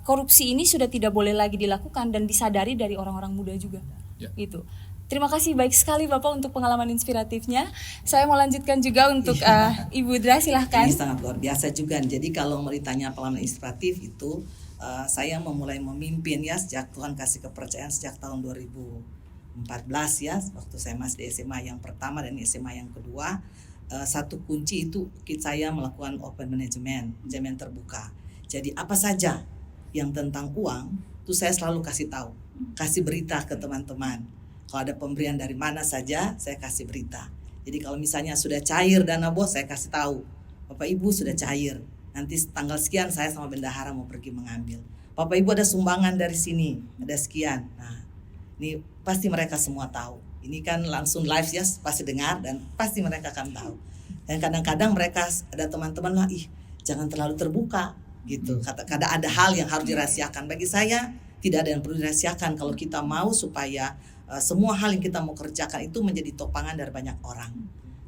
korupsi ini sudah tidak boleh lagi dilakukan dan disadari dari orang-orang muda juga. Ya. Gitu. Terima kasih baik sekali Bapak untuk pengalaman inspiratifnya. Saya mau lanjutkan juga untuk Ibu Dra, silahkan. Ini sangat luar biasa juga. Jadi kalau mau ditanya pengalaman inspiratif itu, saya memulai memimpin ya sejak Tuhan kasih kepercayaan sejak tahun 2014 ya, waktu saya masih di SMA yang pertama dan SMA yang kedua. Satu kunci itu saya melakukan open management, manajemen terbuka. Jadi apa saja yang tentang uang itu saya selalu kasih tahu, kasih berita ke teman-teman. Kalau ada pemberian dari mana saja, saya kasih berita. Jadi kalau misalnya sudah cair dana bos, saya kasih tahu. Bapak Ibu sudah cair. Nanti tanggal sekian saya sama bendahara mau pergi mengambil. Bapak Ibu ada sumbangan dari sini, ada sekian. Nah, ini pasti mereka semua tahu. Ini kan langsung live ya, pasti dengar dan pasti mereka akan tahu. Dan kadang-kadang mereka ada teman-teman lah, jangan terlalu terbuka gitu. Kadang ada hal yang harus dirahasiakan. Bagi saya tidak ada yang perlu dirahasiakan kalau kita mau supaya semua hal yang kita mau kerjakan itu menjadi topangan dari banyak orang.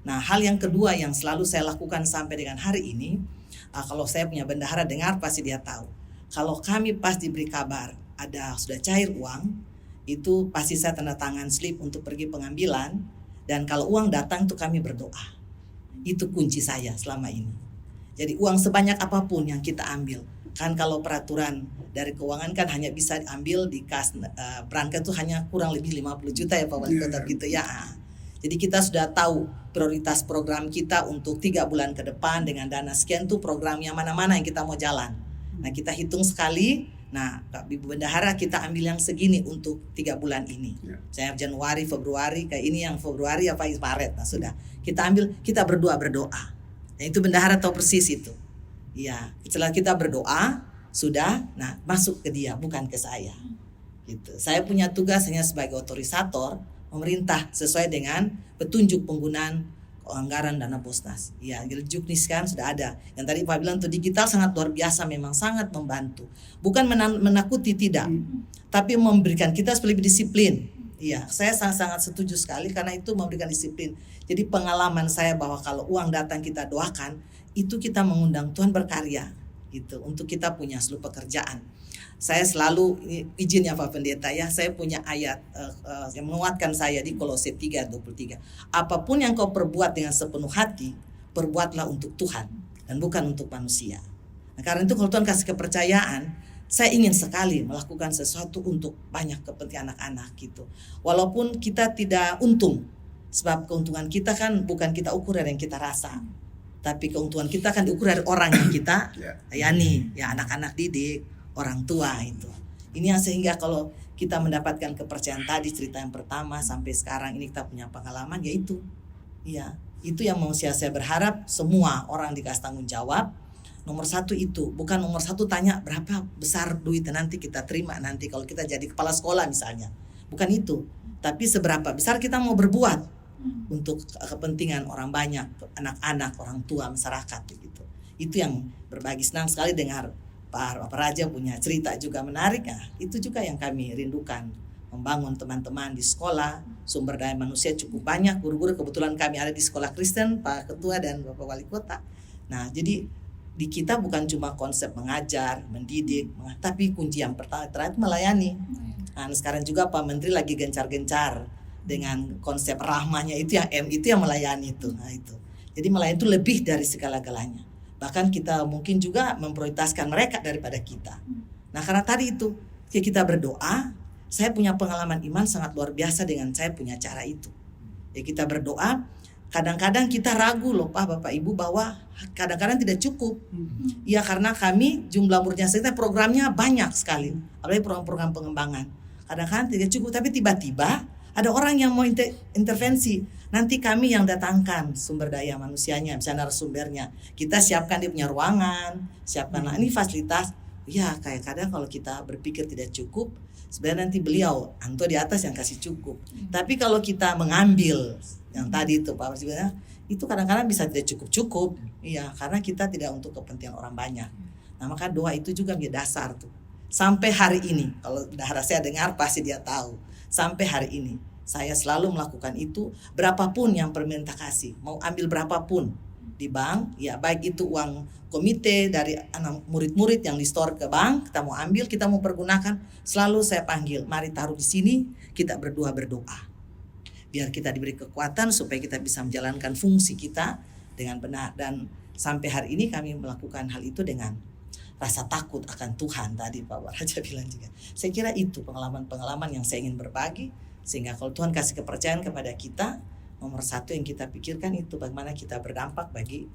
Nah, hal yang kedua yang selalu saya lakukan sampai dengan hari ini, kalau saya punya bendahara dengar pasti dia tahu. Kalau kami pas diberi kabar ada sudah cair uang, itu pasti saya tanda tangan slip untuk pergi pengambilan. Dan kalau uang datang itu kami berdoa. Itu kunci saya selama ini. Jadi uang sebanyak apapun yang kita ambil, kan kalau peraturan dari keuangan kan hanya bisa diambil di kas berangkat itu hanya kurang lebih 50 juta ya Pak Wali Kota gitu ya. Jadi kita sudah tahu prioritas program kita untuk 3 bulan ke depan dengan dana sekian tuh programnya mana-mana yang kita mau jalan. Nah kita hitung sekali, nah Ibu Bendahara kita ambil yang segini untuk 3 bulan ini. Saya Januari, Februari, kayak ini yang Februari apa Maret. Nah sudah kita ambil, kita berdoa. Nah itu Bendahara tahu persis itu. Ya, setelah kita berdoa, sudah, nah masuk ke dia, bukan ke saya. Gitu. Saya punya tugas hanya sebagai otorisator, memerintah sesuai dengan petunjuk penggunaan anggaran dana Bosnas. Ya, Juknis kan sudah ada. Yang tadi Pak bilang tuh digital sangat luar biasa, memang sangat membantu. Bukan menakuti tidak, tapi memberikan kita lebih disiplin. Iya, saya sangat-sangat setuju sekali karena itu memberikan disiplin. Jadi pengalaman saya bahwa kalau uang datang kita doakan, itu kita mengundang Tuhan berkarya gitu untuk kita punya seluruh pekerjaan. Saya selalu izin ya Pak Pendeta ya, saya punya ayat yang menguatkan saya di Kolose 3:23. Apapun yang kau perbuat dengan sepenuh hati, perbuatlah untuk Tuhan dan bukan untuk manusia. Nah, karena itu kalau Tuhan kasih kepercayaan, saya ingin sekali melakukan sesuatu untuk banyak kepentingan anak-anak gitu. Walaupun kita tidak untung, sebab keuntungan kita kan bukan kita ukur dari yang kita rasa. Tapi keuntungan kita kan diukur dari orang yang kita layani, ya anak-anak didik, orang tua itu. Ini yang sehingga kalau kita mendapatkan kepercayaan tadi cerita yang pertama sampai sekarang ini kita punya pengalaman yaitu, ya itu yang mau saya berharap semua orang dikasih tanggung jawab. Nomor 1 itu bukan nomor 1 tanya berapa besar duit nanti kita terima nanti kalau kita jadi kepala sekolah misalnya, bukan itu. Tapi seberapa besar kita mau berbuat untuk kepentingan orang banyak, anak-anak, orang tua, masyarakat begitu. Itu yang berbagi. Senang sekali dengar Pak Raja punya cerita juga menarik. Nah, itu juga yang kami rindukan, membangun teman-teman di sekolah, sumber daya manusia cukup banyak, guru-guru kebetulan kami ada di sekolah Kristen, Pak Ketua dan Bapak Wali Kota. Nah, jadi di kita bukan cuma konsep mengajar, mendidik, tapi kunci yang pertama terakhir melayani. Nah, sekarang juga Pak Menteri lagi gencar-gencar dengan konsep rahmahnya itu yang M itu yang melayani itu. Nah itu. Jadi melayani itu lebih dari segala-galanya. Bahkan kita mungkin juga memprioritaskan mereka daripada kita. Nah karena tadi itu kita berdoa, saya punya pengalaman iman sangat luar biasa dengan saya punya cara itu. Ya kita berdoa, kadang-kadang kita ragu loh Pak Bapak Ibu bahwa kadang-kadang tidak cukup. Ya karena kami jumlah muridnya kita programnya banyak sekali. Apalagi program-program pengembangan. Kadang-kadang tidak cukup tapi tiba-tiba ada orang yang mau intervensi. Nanti kami yang datangkan sumber daya manusianya, misalnya narasumbernya. Kita siapkan dia punya ruangan, siapkanlah ini fasilitas. Ya kayak kadang kalau kita berpikir tidak cukup, sebenarnya nanti beliau Anto di atas yang kasih cukup. Tapi kalau kita mengambil yang tadi itu Pak sebenarnya itu kadang-kadang bisa tidak cukup-cukup. Iya, karena kita tidak untuk kepentingan orang banyak. Nah, maka doa itu juga menjadi dasar tuh. Sampai hari ini, kalau Dahra saya dengar pasti dia tahu. Sampai hari ini saya selalu melakukan itu, berapapun yang perminta kasih, mau ambil berapapun di bank, ya baik itu uang komite dari anak murid-murid yang di store ke bank, kita mau ambil, kita mau pergunakan, selalu saya panggil, mari taruh di sini, kita berdoa biar kita diberi kekuatan supaya kita bisa menjalankan fungsi kita dengan benar. Dan sampai hari ini kami melakukan hal itu dengan rasa takut akan Tuhan, tadi Pak Raja bilang juga. Saya kira itu pengalaman-pengalaman yang saya ingin berbagi, sehingga kalau Tuhan kasih kepercayaan kepada kita, nomor satu yang kita pikirkan itu bagaimana kita berdampak bagi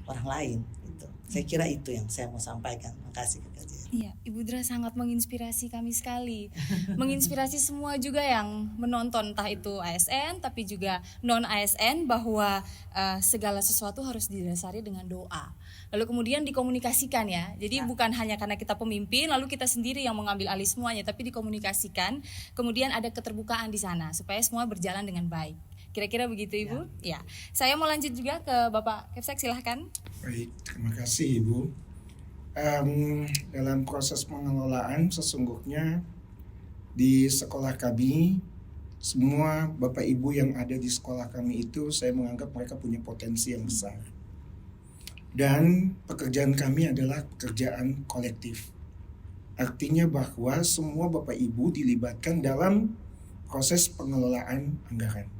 orang lain. Itu. Saya kira itu yang saya mau sampaikan. Terima kasih Kak Jen. Iya, Ibu Dra sangat menginspirasi kami sekali. Menginspirasi semua juga yang menonton, entah itu ASN tapi juga non ASN, bahwa segala sesuatu harus didasari dengan doa. Lalu kemudian dikomunikasikan ya. Jadi bukan hanya karena kita pemimpin lalu kita sendiri yang mengambil alih semuanya, tapi dikomunikasikan. Kemudian ada keterbukaan di sana supaya semua berjalan dengan baik. Kira-kira begitu Ibu? Ya. Saya mau lanjut juga ke Bapak Kepsek, silahkan. Baik, terima kasih Ibu. Dalam proses pengelolaan sesungguhnya di sekolah kami, semua Bapak Ibu yang ada di sekolah kami itu saya menganggap mereka punya potensi yang besar. Dan pekerjaan kami adalah pekerjaan kolektif. Artinya bahwa semua Bapak Ibu dilibatkan dalam proses pengelolaan anggaran.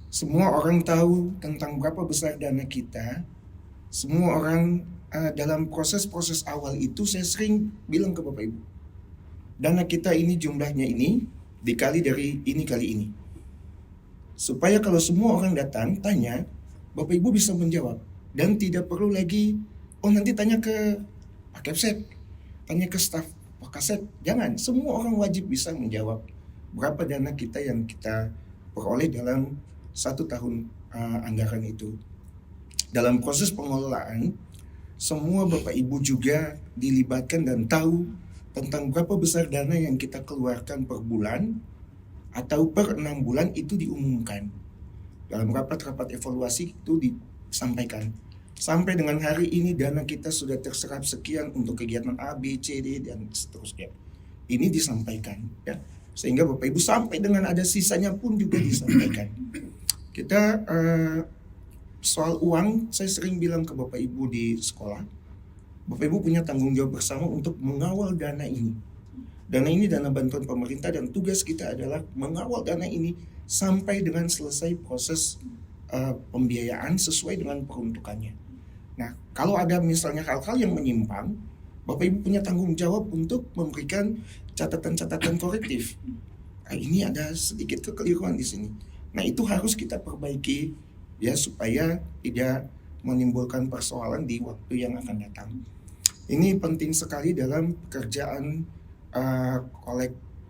Semua orang tahu tentang berapa besar dana kita. Semua orang dalam proses-proses awal itu saya sering bilang ke Bapak Ibu, dana kita ini jumlahnya ini dikali dari ini kali ini. Supaya kalau semua orang datang tanya, Bapak Ibu bisa menjawab. Dan tidak perlu lagi, nanti tanya ke Pak Kepsek, tanya ke staf Pak Kasek. Jangan, semua orang wajib bisa menjawab berapa dana kita yang kita peroleh dalam 1 tahun anggaran itu. Dalam proses pengelolaan, semua Bapak Ibu juga dilibatkan dan tahu tentang berapa besar dana yang kita keluarkan per bulan atau per 6 bulan itu diumumkan. Dalam rapat-rapat evaluasi itu disampaikan. Sampai dengan hari ini dana kita sudah terserap sekian untuk kegiatan A, B, C, D, dan seterusnya. Ini disampaikan ya. Sehingga Bapak Ibu sampai dengan ada sisanya pun juga disampaikan. Kita soal uang, saya sering bilang ke Bapak Ibu di sekolah, Bapak Ibu punya tanggung jawab bersama untuk mengawal dana ini. Dana ini dana bantuan pemerintah dan tugas kita adalah mengawal dana ini sampai dengan selesai proses pembiayaan sesuai dengan peruntukannya. Nah, kalau ada misalnya hal-hal yang menyimpang, Bapak Ibu punya tanggung jawab untuk memberikan catatan-catatan korektif. Nah, ini ada sedikit kekeliruan di sini. Nah, itu harus kita perbaiki ya supaya tidak menimbulkan persoalan di waktu yang akan datang. Ini penting sekali dalam pekerjaan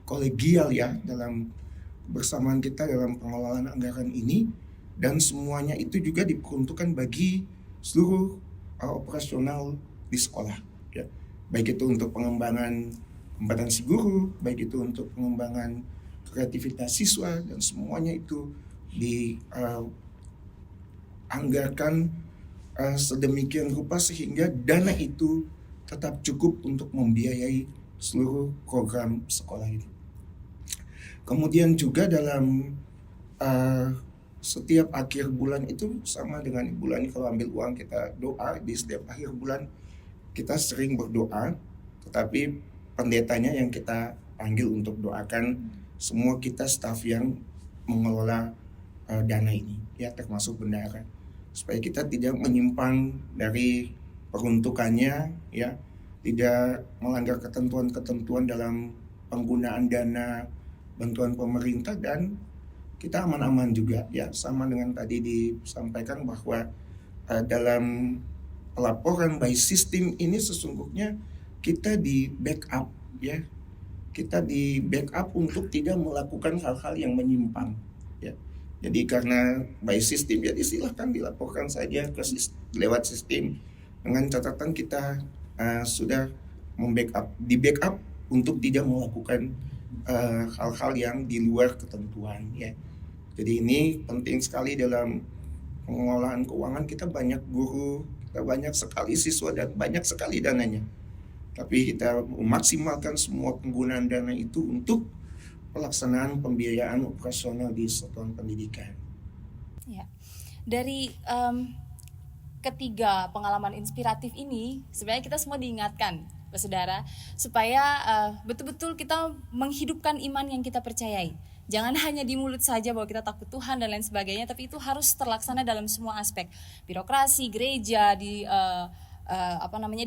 kolegial ya, dalam bersamaan kita dalam pengelolaan anggaran ini, dan semuanya itu juga diperuntukkan bagi seluruh operasional di sekolah ya. Baik itu untuk pengembangan kompetensi guru, baik itu untuk pengembangan kreativitas siswa, dan semuanya itu anggarkan sedemikian rupa sehingga dana itu tetap cukup untuk membiayai seluruh program sekolah ini. Kemudian juga dalam setiap akhir bulan itu sama dengan bulan ini, kalau ambil uang kita doa di setiap akhir bulan, kita sering berdoa, tetapi pendetanya yang kita panggil untuk doakan semua kita staf yang mengelola dana ini ya, termasuk bendahara, supaya kita tidak menyimpang dari peruntukannya ya, tidak melanggar ketentuan-ketentuan dalam penggunaan dana bantuan pemerintah, dan kita aman-aman juga ya. Sama dengan tadi disampaikan bahwa dalam pelaporan by system ini sesungguhnya kita di backup ya, kita di backup untuk tidak melakukan hal-hal yang menyimpang ya. Jadi karena by system, jadi silahkan dilaporkan saja lewat sistem dengan catatan kita sudah di backup untuk tidak melakukan hal-hal yang di luar ketentuan ya. Jadi ini penting sekali dalam pengelolaan keuangan. Kita banyak guru, banyak sekali siswa dan banyak sekali dananya. Tapi kita memaksimalkan semua penggunaan dana itu untuk pelaksanaan pembiayaan operasional di satuan pendidikan. Ya. Dari ketiga pengalaman inspiratif ini, sebenarnya kita semua diingatkan, saudara, supaya betul-betul kita menghidupkan iman yang kita percayai. Jangan hanya di mulut saja bahwa kita takut Tuhan dan lain sebagainya, tapi itu harus terlaksana dalam semua aspek. Birokrasi, gereja, di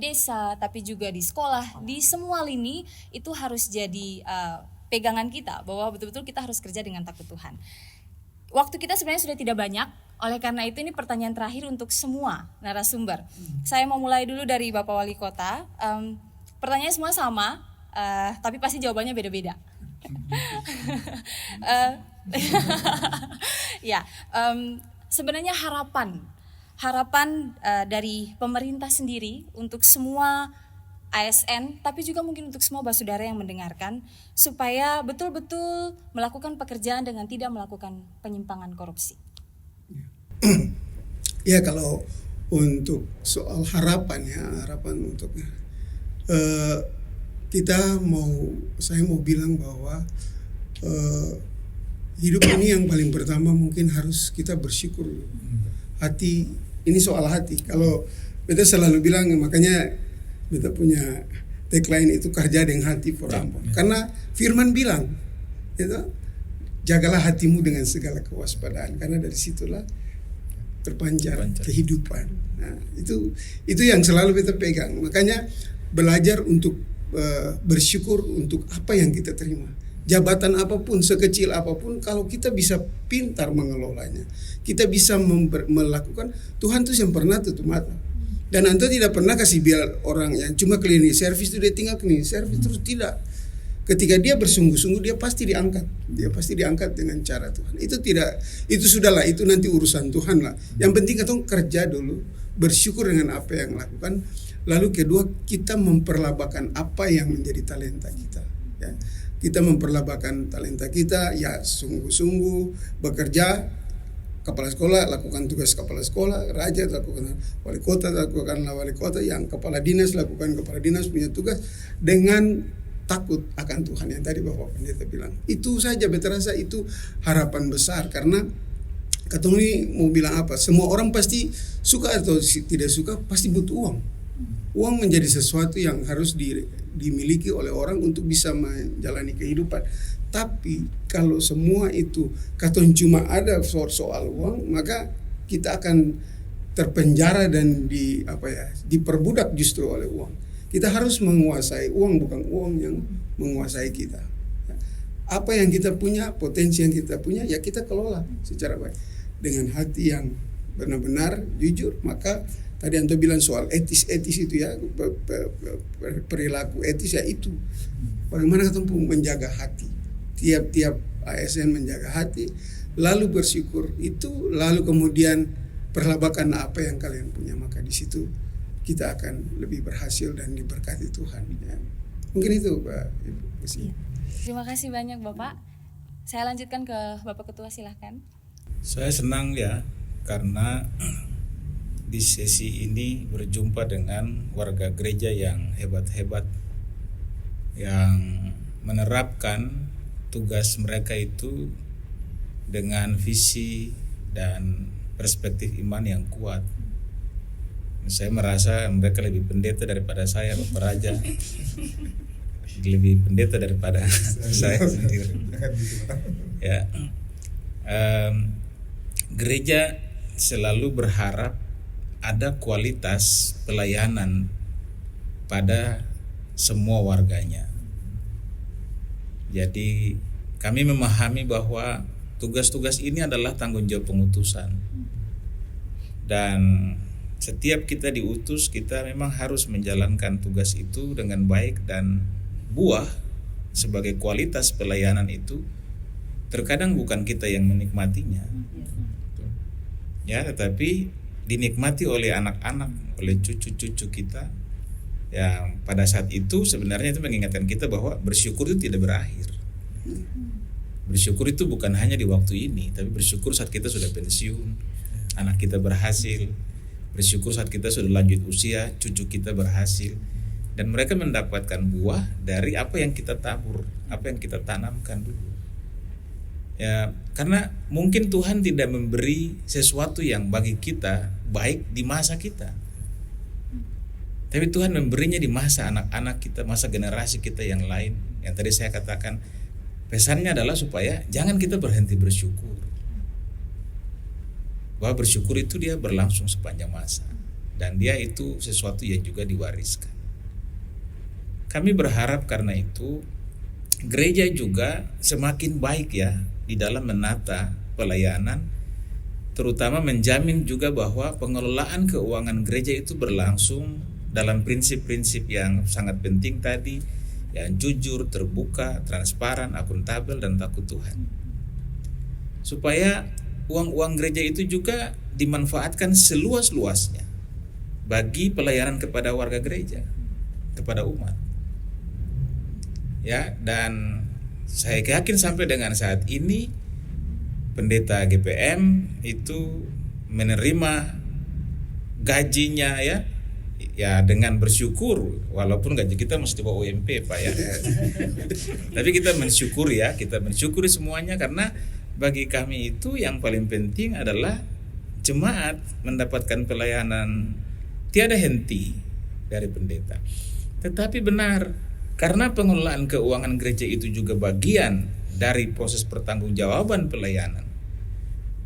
desa, tapi juga di sekolah, di semua lini itu harus jadi pegangan kita bahwa betul-betul kita harus kerja dengan takut Tuhan. Waktu kita sebenarnya sudah tidak banyak, oleh karena itu ini pertanyaan terakhir untuk semua narasumber. Saya mau mulai dulu dari Bapak Wali Kota. Pertanyaannya semua sama, tapi pasti jawabannya beda-beda. Sebenarnya harapan dari pemerintah sendiri untuk semua ASN, tapi juga mungkin untuk semua basudara yang mendengarkan, supaya betul-betul melakukan pekerjaan dengan tidak melakukan penyimpangan korupsi. Ya, kalau untuk soal harapan untuk saya mau bilang bahwa hidup ini yang paling pertama mungkin harus kita bersyukur. Hati, ini soal hati. Kalau kita selalu bilang, makanya kita punya tagline itu kerja dengan hati perampok. Karena Firman bilang, jagalah hatimu dengan segala kewaspadaan, karena dari situlah terpancar kehidupan. Nah, itu yang selalu kita pegang. Makanya belajar untuk bersyukur untuk apa yang kita terima. Jabatan apapun, sekecil apapun, kalau kita bisa pintar mengelolanya, kita bisa melakukan, Tuhan tuh yang pernah tutup mata. Dan Anda tidak pernah kasih biar orang yang cuma cleaning service itu dia tinggal cleaning service terus, tidak. Ketika dia bersungguh-sungguh, dia pasti diangkat. Dia pasti diangkat dengan cara Tuhan. Itu sudahlah, itu nanti urusan Tuhan lah. Yang penting kita kerja dulu, bersyukur dengan apa yang lakukan. Lalu kedua, kita memperlabakan apa yang menjadi talenta kita. Ya. Kita memperlabakan talenta kita, ya sungguh-sungguh bekerja. Kepala sekolah lakukan tugas kepala sekolah, raja lakukan wali kota lakukanlah wali kota, yang kepala dinas lakukan kepala dinas punya tugas dengan takut akan Tuhan yang tadi Bapak Pendeta bilang. Itu saja, beta rasa itu harapan besar, karena ketemu ini mau bilang apa? Semua orang pasti suka atau tidak suka pasti butuh uang. Uang menjadi sesuatu yang harus dimiliki oleh orang untuk bisa menjalani kehidupan. Tapi kalau semua itu katon cuma ada soal uang, maka kita akan terpenjara dan diperbudak justru oleh uang. Kita harus menguasai uang, bukan uang yang menguasai kita. Apa yang kita punya, potensi yang kita punya, ya kita kelola secara baik dengan hati yang benar-benar jujur. Maka tadi Anto bilang soal etis itu ya, perilaku etis ya itu. Bagaimana kita menjaga hati? Tiap ASN menjaga hati, lalu bersyukur itu, lalu kemudian perlabakan apa yang kalian punya, maka di situ kita akan lebih berhasil dan diberkati Tuhan. Ya. Mungkin itu Pak Ibu. Terima kasih banyak Bapak. Saya lanjutkan ke Bapak Ketua, silahkan. Saya senang ya, karena di sesi ini berjumpa dengan warga gereja yang hebat-hebat, yang menerapkan tugas mereka itu dengan visi dan perspektif iman yang kuat. Saya merasa mereka lebih pendeta daripada saya, Bapak Raja. Lebih pendeta daripada saya sendiri. Ya, gereja selalu berharap ada kualitas pelayanan pada semua warganya. Jadi kami memahami bahwa tugas-tugas ini adalah tanggung jawab pengutusan. Dan setiap kita diutus, kita memang harus menjalankan tugas itu dengan baik, dan buah sebagai kualitas pelayanan itu terkadang bukan kita yang menikmatinya. Ya, tetapi dinikmati oleh anak-anak, oleh cucu-cucu kita. Yang pada saat itu sebenarnya itu mengingatkan kita bahwa bersyukur itu tidak berakhir. Bersyukur itu bukan hanya di waktu ini, tapi bersyukur saat kita sudah pensiun, anak kita berhasil, bersyukur saat kita sudah lanjut usia, cucu kita berhasil, dan mereka mendapatkan buah dari apa yang kita tabur, apa yang kita tanamkan dulu. Ya, karena mungkin Tuhan tidak memberi sesuatu yang bagi kita baik di masa kita, tapi Tuhan memberinya di masa anak-anak kita, masa generasi kita yang lain. Yang tadi saya katakan, pesannya adalah supaya jangan kita berhenti bersyukur. Bahwa bersyukur itu dia berlangsung sepanjang masa, dan dia itu sesuatu yang juga diwariskan. Kami berharap karena itu gereja juga semakin baik ya di dalam menata pelayanan, terutama menjamin juga bahwa pengelolaan keuangan gereja itu berlangsung dalam prinsip-prinsip yang sangat penting tadi, yang jujur, terbuka, transparan, akuntabel, dan takut Tuhan. Supaya uang-uang gereja itu juga dimanfaatkan seluas-luasnya bagi pelayanan kepada warga gereja, kepada umat. Ya, dan saya yakin sampai dengan saat ini pendeta GPM itu menerima gajinya ya dengan bersyukur, walaupun gaji kita mesti bawa UMP Pak ya. Tapi kita mensyukuri semuanya, karena bagi kami itu yang paling penting adalah jemaat mendapatkan pelayanan tiada henti dari pendeta. Tetapi benar, karena pengelolaan keuangan gereja itu juga bagian dari proses pertanggungjawaban pelayanan,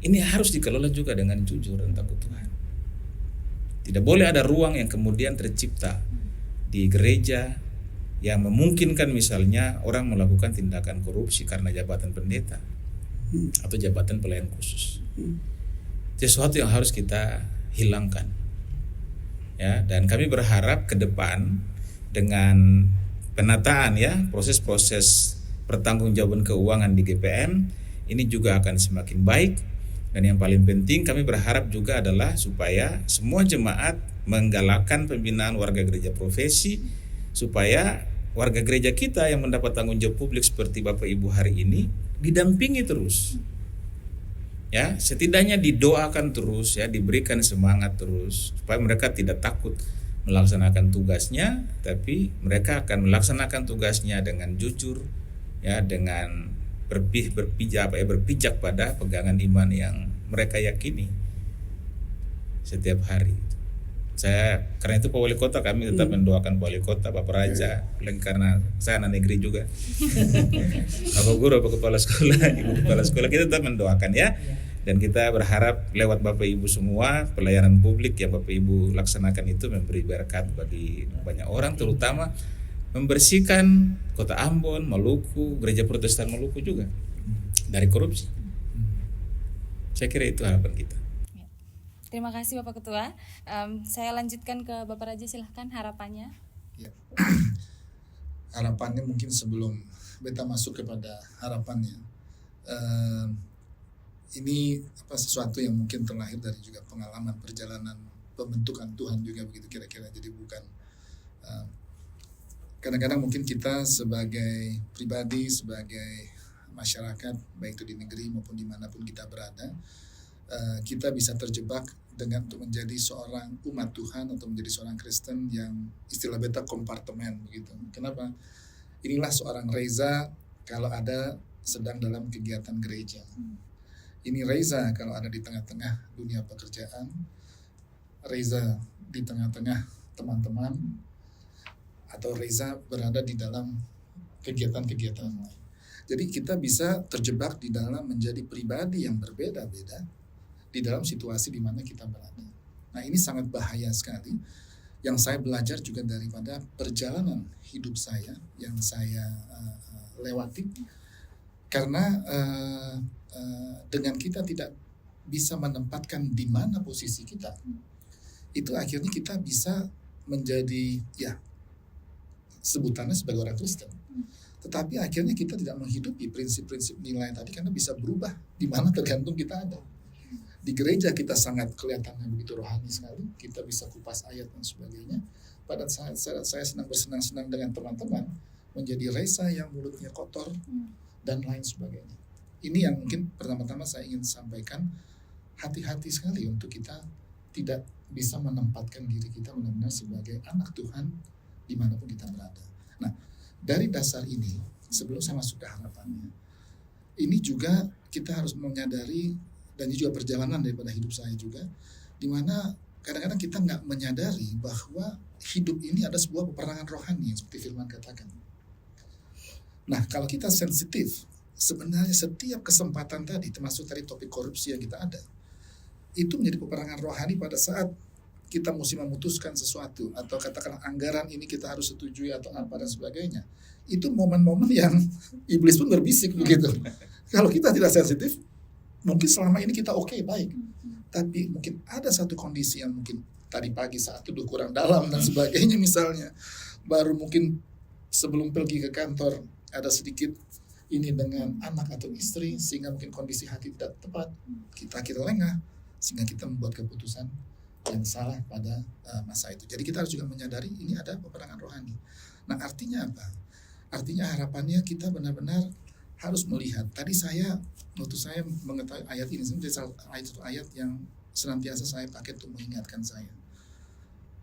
ini harus dikelola juga dengan jujur dan takut Tuhan. Tidak boleh ada ruang yang kemudian tercipta di gereja yang memungkinkan misalnya orang melakukan tindakan korupsi karena jabatan pendeta atau jabatan pelayan khusus. Sesuatu yang harus kita hilangkan. Ya, dan kami berharap ke depan dengan penataan proses-proses pertanggungjawaban keuangan di GPM ini juga akan semakin baik. Dan yang paling penting kami berharap juga adalah supaya semua jemaat menggalakkan pembinaan warga gereja profesi, supaya warga gereja kita yang mendapat tanggung jawab publik seperti Bapak Ibu hari ini didampingi terus. Ya, setidaknya didoakan terus diberikan semangat terus supaya mereka tidak takut melaksanakan tugasnya, tapi mereka akan melaksanakan tugasnya dengan jujur dengan berpijak pada pegangan iman yang mereka yakini setiap hari. Karena itu Pak Wali Kota, kami tetap mendoakan Pak Wali Kota, Bapak Raja, karena saya anak negeri juga. Bapak Guru, Bapak Kepala Sekolah, Ibu Kepala Sekolah, kita tetap mendoakan dan kita berharap lewat Bapak Ibu semua pelayanan publik yang Bapak Ibu laksanakan itu memberi berkat bagi banyak orang, terutama membersihkan Kota Ambon, Maluku, Gereja Protestan Maluku juga dari korupsi. Saya kira itu harapan kita. Terima kasih Bapak Ketua. Saya lanjutkan ke Bapak Raja, silahkan harapannya. Ya. Harapannya mungkin sebelum beta masuk kepada harapannya, ini sesuatu yang mungkin terlahir dari juga pengalaman perjalanan pembentukan Tuhan juga begitu kira-kira. Jadi bukan kadang-kadang mungkin kita sebagai pribadi, sebagai masyarakat, baik itu di negeri maupun dimanapun kita berada, kita bisa terjebak dengan untuk menjadi seorang umat Tuhan atau menjadi seorang Kristen yang istilah beta kompartemen begitu. Kenapa? Inilah seorang Reza kalau ada sedang dalam kegiatan gereja. Ini Reza kalau ada di tengah-tengah dunia pekerjaan, Reza di tengah-tengah teman-teman, atau Reza berada di dalam kegiatan-kegiatan lain. Jadi kita bisa terjebak di dalam menjadi pribadi yang berbeda-beda di dalam situasi di mana kita berada. Nah, ini sangat bahaya sekali. Yang saya belajar juga daripada perjalanan hidup saya yang saya lewati, karena dengan kita tidak bisa menempatkan di mana posisi kita, itu akhirnya kita bisa menjadi sebutannya sebagai orang Kristen. Tetapi akhirnya kita tidak menghidupi prinsip-prinsip nilai tadi, karena bisa berubah di mana tergantung kita ada. Di gereja kita sangat kelihatannya begitu rohani sekali, kita bisa kupas ayat dan sebagainya. Pada saat saya sedang bersenang-senang dengan teman-teman, menjadi Reza yang mulutnya kotor dan lain sebagainya. Ini yang mungkin pertama-tama saya ingin sampaikan, hati-hati sekali untuk kita tidak bisa menempatkan diri kita benar-benar sebagai anak Tuhan dimanapun kita berada. Nah, dari dasar ini, sebelum saya masuk ke harapannya, ini juga kita harus menyadari, dan ini juga perjalanan daripada hidup saya juga, di mana kadang-kadang kita nggak menyadari bahwa hidup ini ada sebuah peperangan rohani, seperti firman katakan. Nah, kalau kita sensitif, sebenarnya setiap kesempatan tadi, termasuk tadi topik korupsi yang kita ada, itu menjadi peperangan rohani pada saat kita mesti memutuskan sesuatu, atau katakanlah anggaran ini kita harus setujui atau apa dan sebagainya. Itu momen-momen yang iblis pun berbisik begitu. Kalau kita tidak sensitif, mungkin selama ini kita oke, baik. Tapi mungkin ada satu kondisi yang mungkin tadi pagi saat duduk kurang dalam dan sebagainya misalnya, baru mungkin sebelum pergi ke kantor ada sedikit ini dengan anak atau istri, sehingga mungkin kondisi hati tidak tepat, kita lengah, sehingga kita membuat keputusan yang salah pada masa itu. Jadi kita harus juga menyadari ini ada peperangan rohani. Nah, artinya apa? Artinya harapannya kita benar-benar harus melihat. Tadi waktu saya mengetahui ayat ini, ayat yang senantiasa saya pakai untuk mengingatkan saya.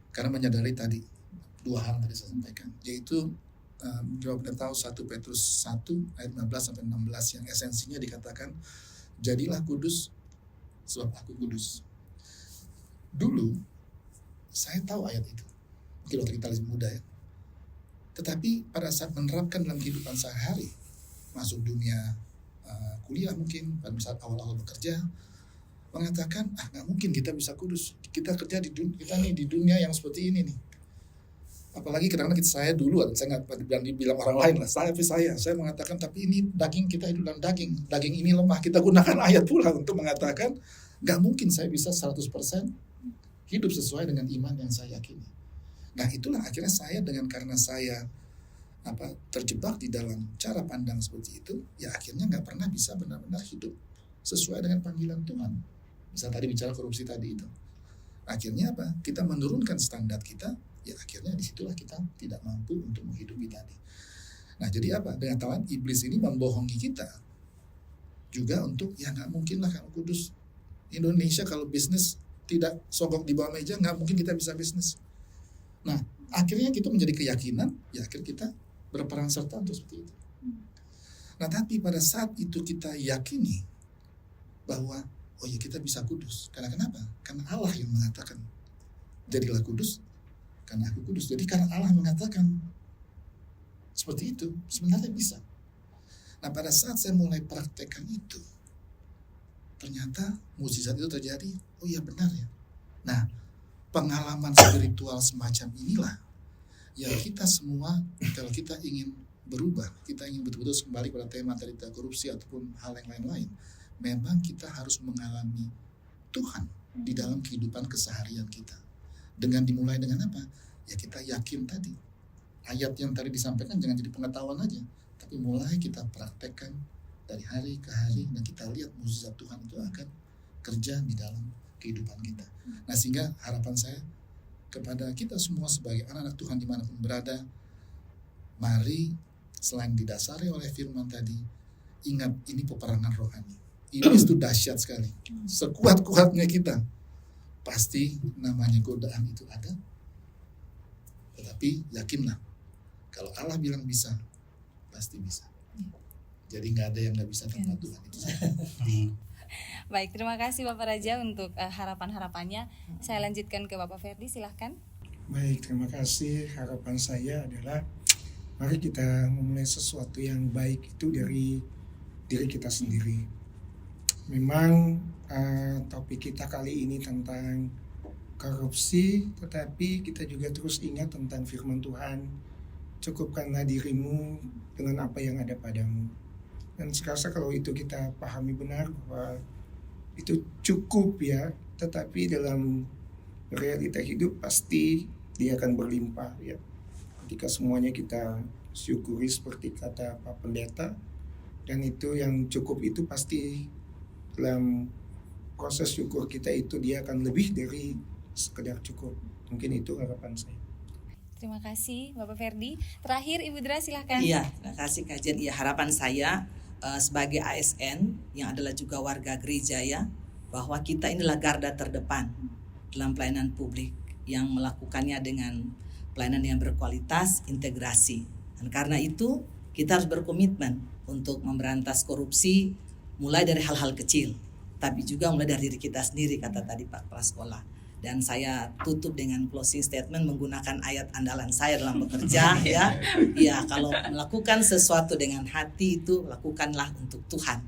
Karena menyadari tadi dua hal tadi saya sampaikan, yaitu jawab dan tahu 1 Petrus 1 ayat 15-16 yang esensinya dikatakan, jadilah kudus sebab aku kudus. Dulu saya tahu ayat itu, mungkin waktu kita masih muda ya. Tetapi pada saat menerapkan dalam kehidupan sehari, masuk dunia kuliah mungkin, pada saat awal-awal bekerja, mengatakan nggak mungkin kita bisa kudus. Kita kerja di dunia yang seperti ini nih. Apalagi kadang-kadang saya dulu, saya nggak bilang orang lain lah, saya mengatakan tapi ini daging kita hidup dalam daging ini lemah. Kita gunakan ayat pula untuk mengatakan nggak mungkin saya bisa 100% hidup sesuai dengan iman yang saya yakini. Nah, itulah akhirnya saya karena saya terjebak di dalam cara pandang seperti itu, ya akhirnya nggak pernah bisa benar-benar hidup sesuai dengan panggilan Tuhan. Bisa tadi bicara korupsi tadi itu. Akhirnya apa? Kita menurunkan standar kita, ya akhirnya disitulah kita tidak mampu untuk menghidupi tadi. Nah, jadi apa? Dengan tawaran iblis ini membohongi kita juga untuk ya nggak mungkin lah kalau kudus. Indonesia kalau bisnis tidak sogok di bawah meja, nggak mungkin kita bisa bisnis. Nah, akhirnya itu menjadi keyakinan, ya akhirnya kita berperan serta untuk seperti itu. Nah, tapi pada saat itu kita yakini bahwa oh ya kita bisa kudus. Karena kenapa? Karena Allah yang mengatakan jadilah kudus karena aku kudus. Jadi karena Allah mengatakan seperti itu, sebenarnya bisa. Nah, pada saat saya mulai praktekkan itu, ternyata mukjizat itu terjadi. Oh iya benar ya. Nah, pengalaman spiritual semacam inilah yang kita semua, kalau kita ingin berubah, kita ingin betul-betul kembali pada tema tadi korupsi ataupun hal yang lain-lain, memang kita harus mengalami Tuhan di dalam kehidupan keseharian kita. Dengan dimulai dengan apa? Ya kita yakin tadi. Ayat yang tadi disampaikan jangan jadi pengetahuan aja, tapi mulai kita praktekkan dari hari ke hari, dan kita lihat mukjizat Tuhan itu akan kerja di dalam kehidupan kita. Nah, sehingga harapan saya kepada kita semua sebagai anak-anak Tuhan dimanapun berada, mari selain didasari oleh firman tadi, ingat ini peperangan rohani. Iblis itu dahsyat sekali. Sekuat-kuatnya kita, pasti namanya godaan itu ada. Tetapi yakinlah, kalau Allah bilang bisa, pasti bisa. Jadi nggak ada yang nggak bisa tanpa Tuhan. Itu saja. Baik, terima kasih Bapak Raja untuk harapan-harapannya. Saya lanjutkan ke Bapak Ferdi, silahkan. Baik, terima kasih. Harapan saya adalah mari kita memulai sesuatu yang baik itu dari diri kita sendiri. Memang topik kita kali ini tentang korupsi, tetapi kita juga terus ingat tentang firman Tuhan. Cukupkanlah dirimu dengan apa yang ada padamu. Dan sekarang kalau itu kita pahami benar bahwa itu cukup ya, tetapi dalam realita hidup pasti dia akan berlimpah ya. Ketika semuanya kita syukuri seperti kata Pak Pendeta, dan itu yang cukup itu pasti dalam proses syukur kita itu dia akan lebih dari sekedar cukup. Mungkin itu harapan saya. Terima kasih Bapak Ferdi. Terakhir Ibu Dra, silahkan. Iya, terima kasih Kak Jen. Iya, harapan saya sebagai ASN yang adalah juga warga gereja ya, bahwa kita inilah garda terdepan dalam pelayanan publik yang melakukannya dengan pelayanan yang berkualitas, integrasi. Dan karena itu kita harus berkomitmen untuk memberantas korupsi mulai dari hal-hal kecil, tapi juga mulai dari diri kita sendiri, kata tadi Pak Kepala Sekolah. Dan saya tutup dengan closing statement menggunakan ayat andalan saya dalam bekerja ya. Ya, kalau melakukan sesuatu dengan hati itu lakukanlah untuk Tuhan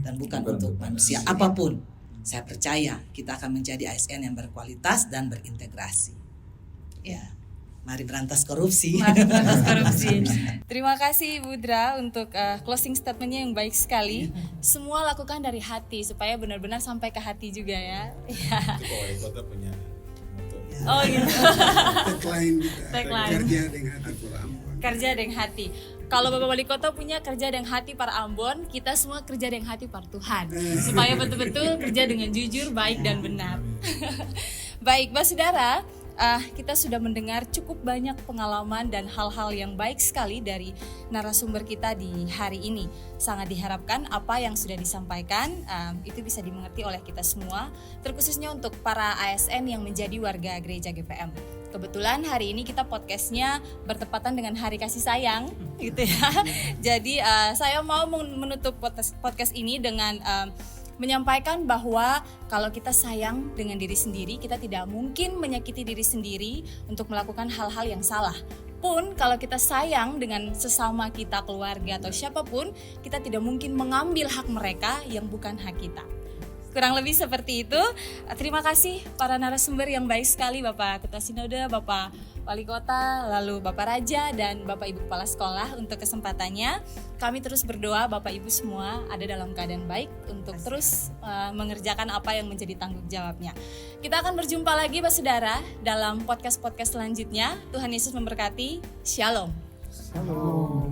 dan bukan untuk manusia apapun. Saya percaya kita akan menjadi ASN yang berkualitas dan berintegrasi. Ya, mari berantas korupsi. Mari berantas korupsi. Terima kasih Ibu Dra untuk closing statementnya yang baik sekali. Semua lakukan dari hati supaya benar-benar sampai ke hati juga ya. Itu Pak Wali Kota punya moto. Oh gitu. Tagline kita, Tagline. kerja dengan hati para Ambon. Kerja dengan hati. Kalau Bapak Wali Kota punya kerja dengan hati para Ambon, kita semua kerja dengan hati para Tuhan. Supaya betul-betul kerja dengan jujur, baik dan benar. Baik, Mbak Saudara, kita sudah mendengar cukup banyak pengalaman dan hal-hal yang baik sekali dari narasumber kita di hari ini. Sangat diharapkan apa yang sudah disampaikan itu bisa dimengerti oleh kita semua, terkhususnya untuk para ASN yang menjadi warga gereja GPM. Kebetulan hari ini kita podcastnya bertepatan dengan Hari Kasih Sayang, gitu ya. Jadi saya mau menutup podcast ini dengan menyampaikan bahwa kalau kita sayang dengan diri sendiri, kita tidak mungkin menyakiti diri sendiri untuk melakukan hal-hal yang salah. Pun kalau kita sayang dengan sesama kita, keluarga atau siapapun, kita tidak mungkin mengambil hak mereka yang bukan hak kita. Kurang lebih seperti itu. Terima kasih para narasumber yang baik sekali, Bapak Ketua Sinode, Bapak Wali Kota, lalu Bapak Raja dan Bapak Ibu Kepala Sekolah untuk kesempatannya. Kami terus berdoa Bapak Ibu semua ada dalam keadaan baik untuk terus mengerjakan apa yang menjadi tanggung jawabnya. Kita akan berjumpa lagi Pak Saudara dalam podcast-podcast selanjutnya. Tuhan Yesus memberkati. Shalom. Halo.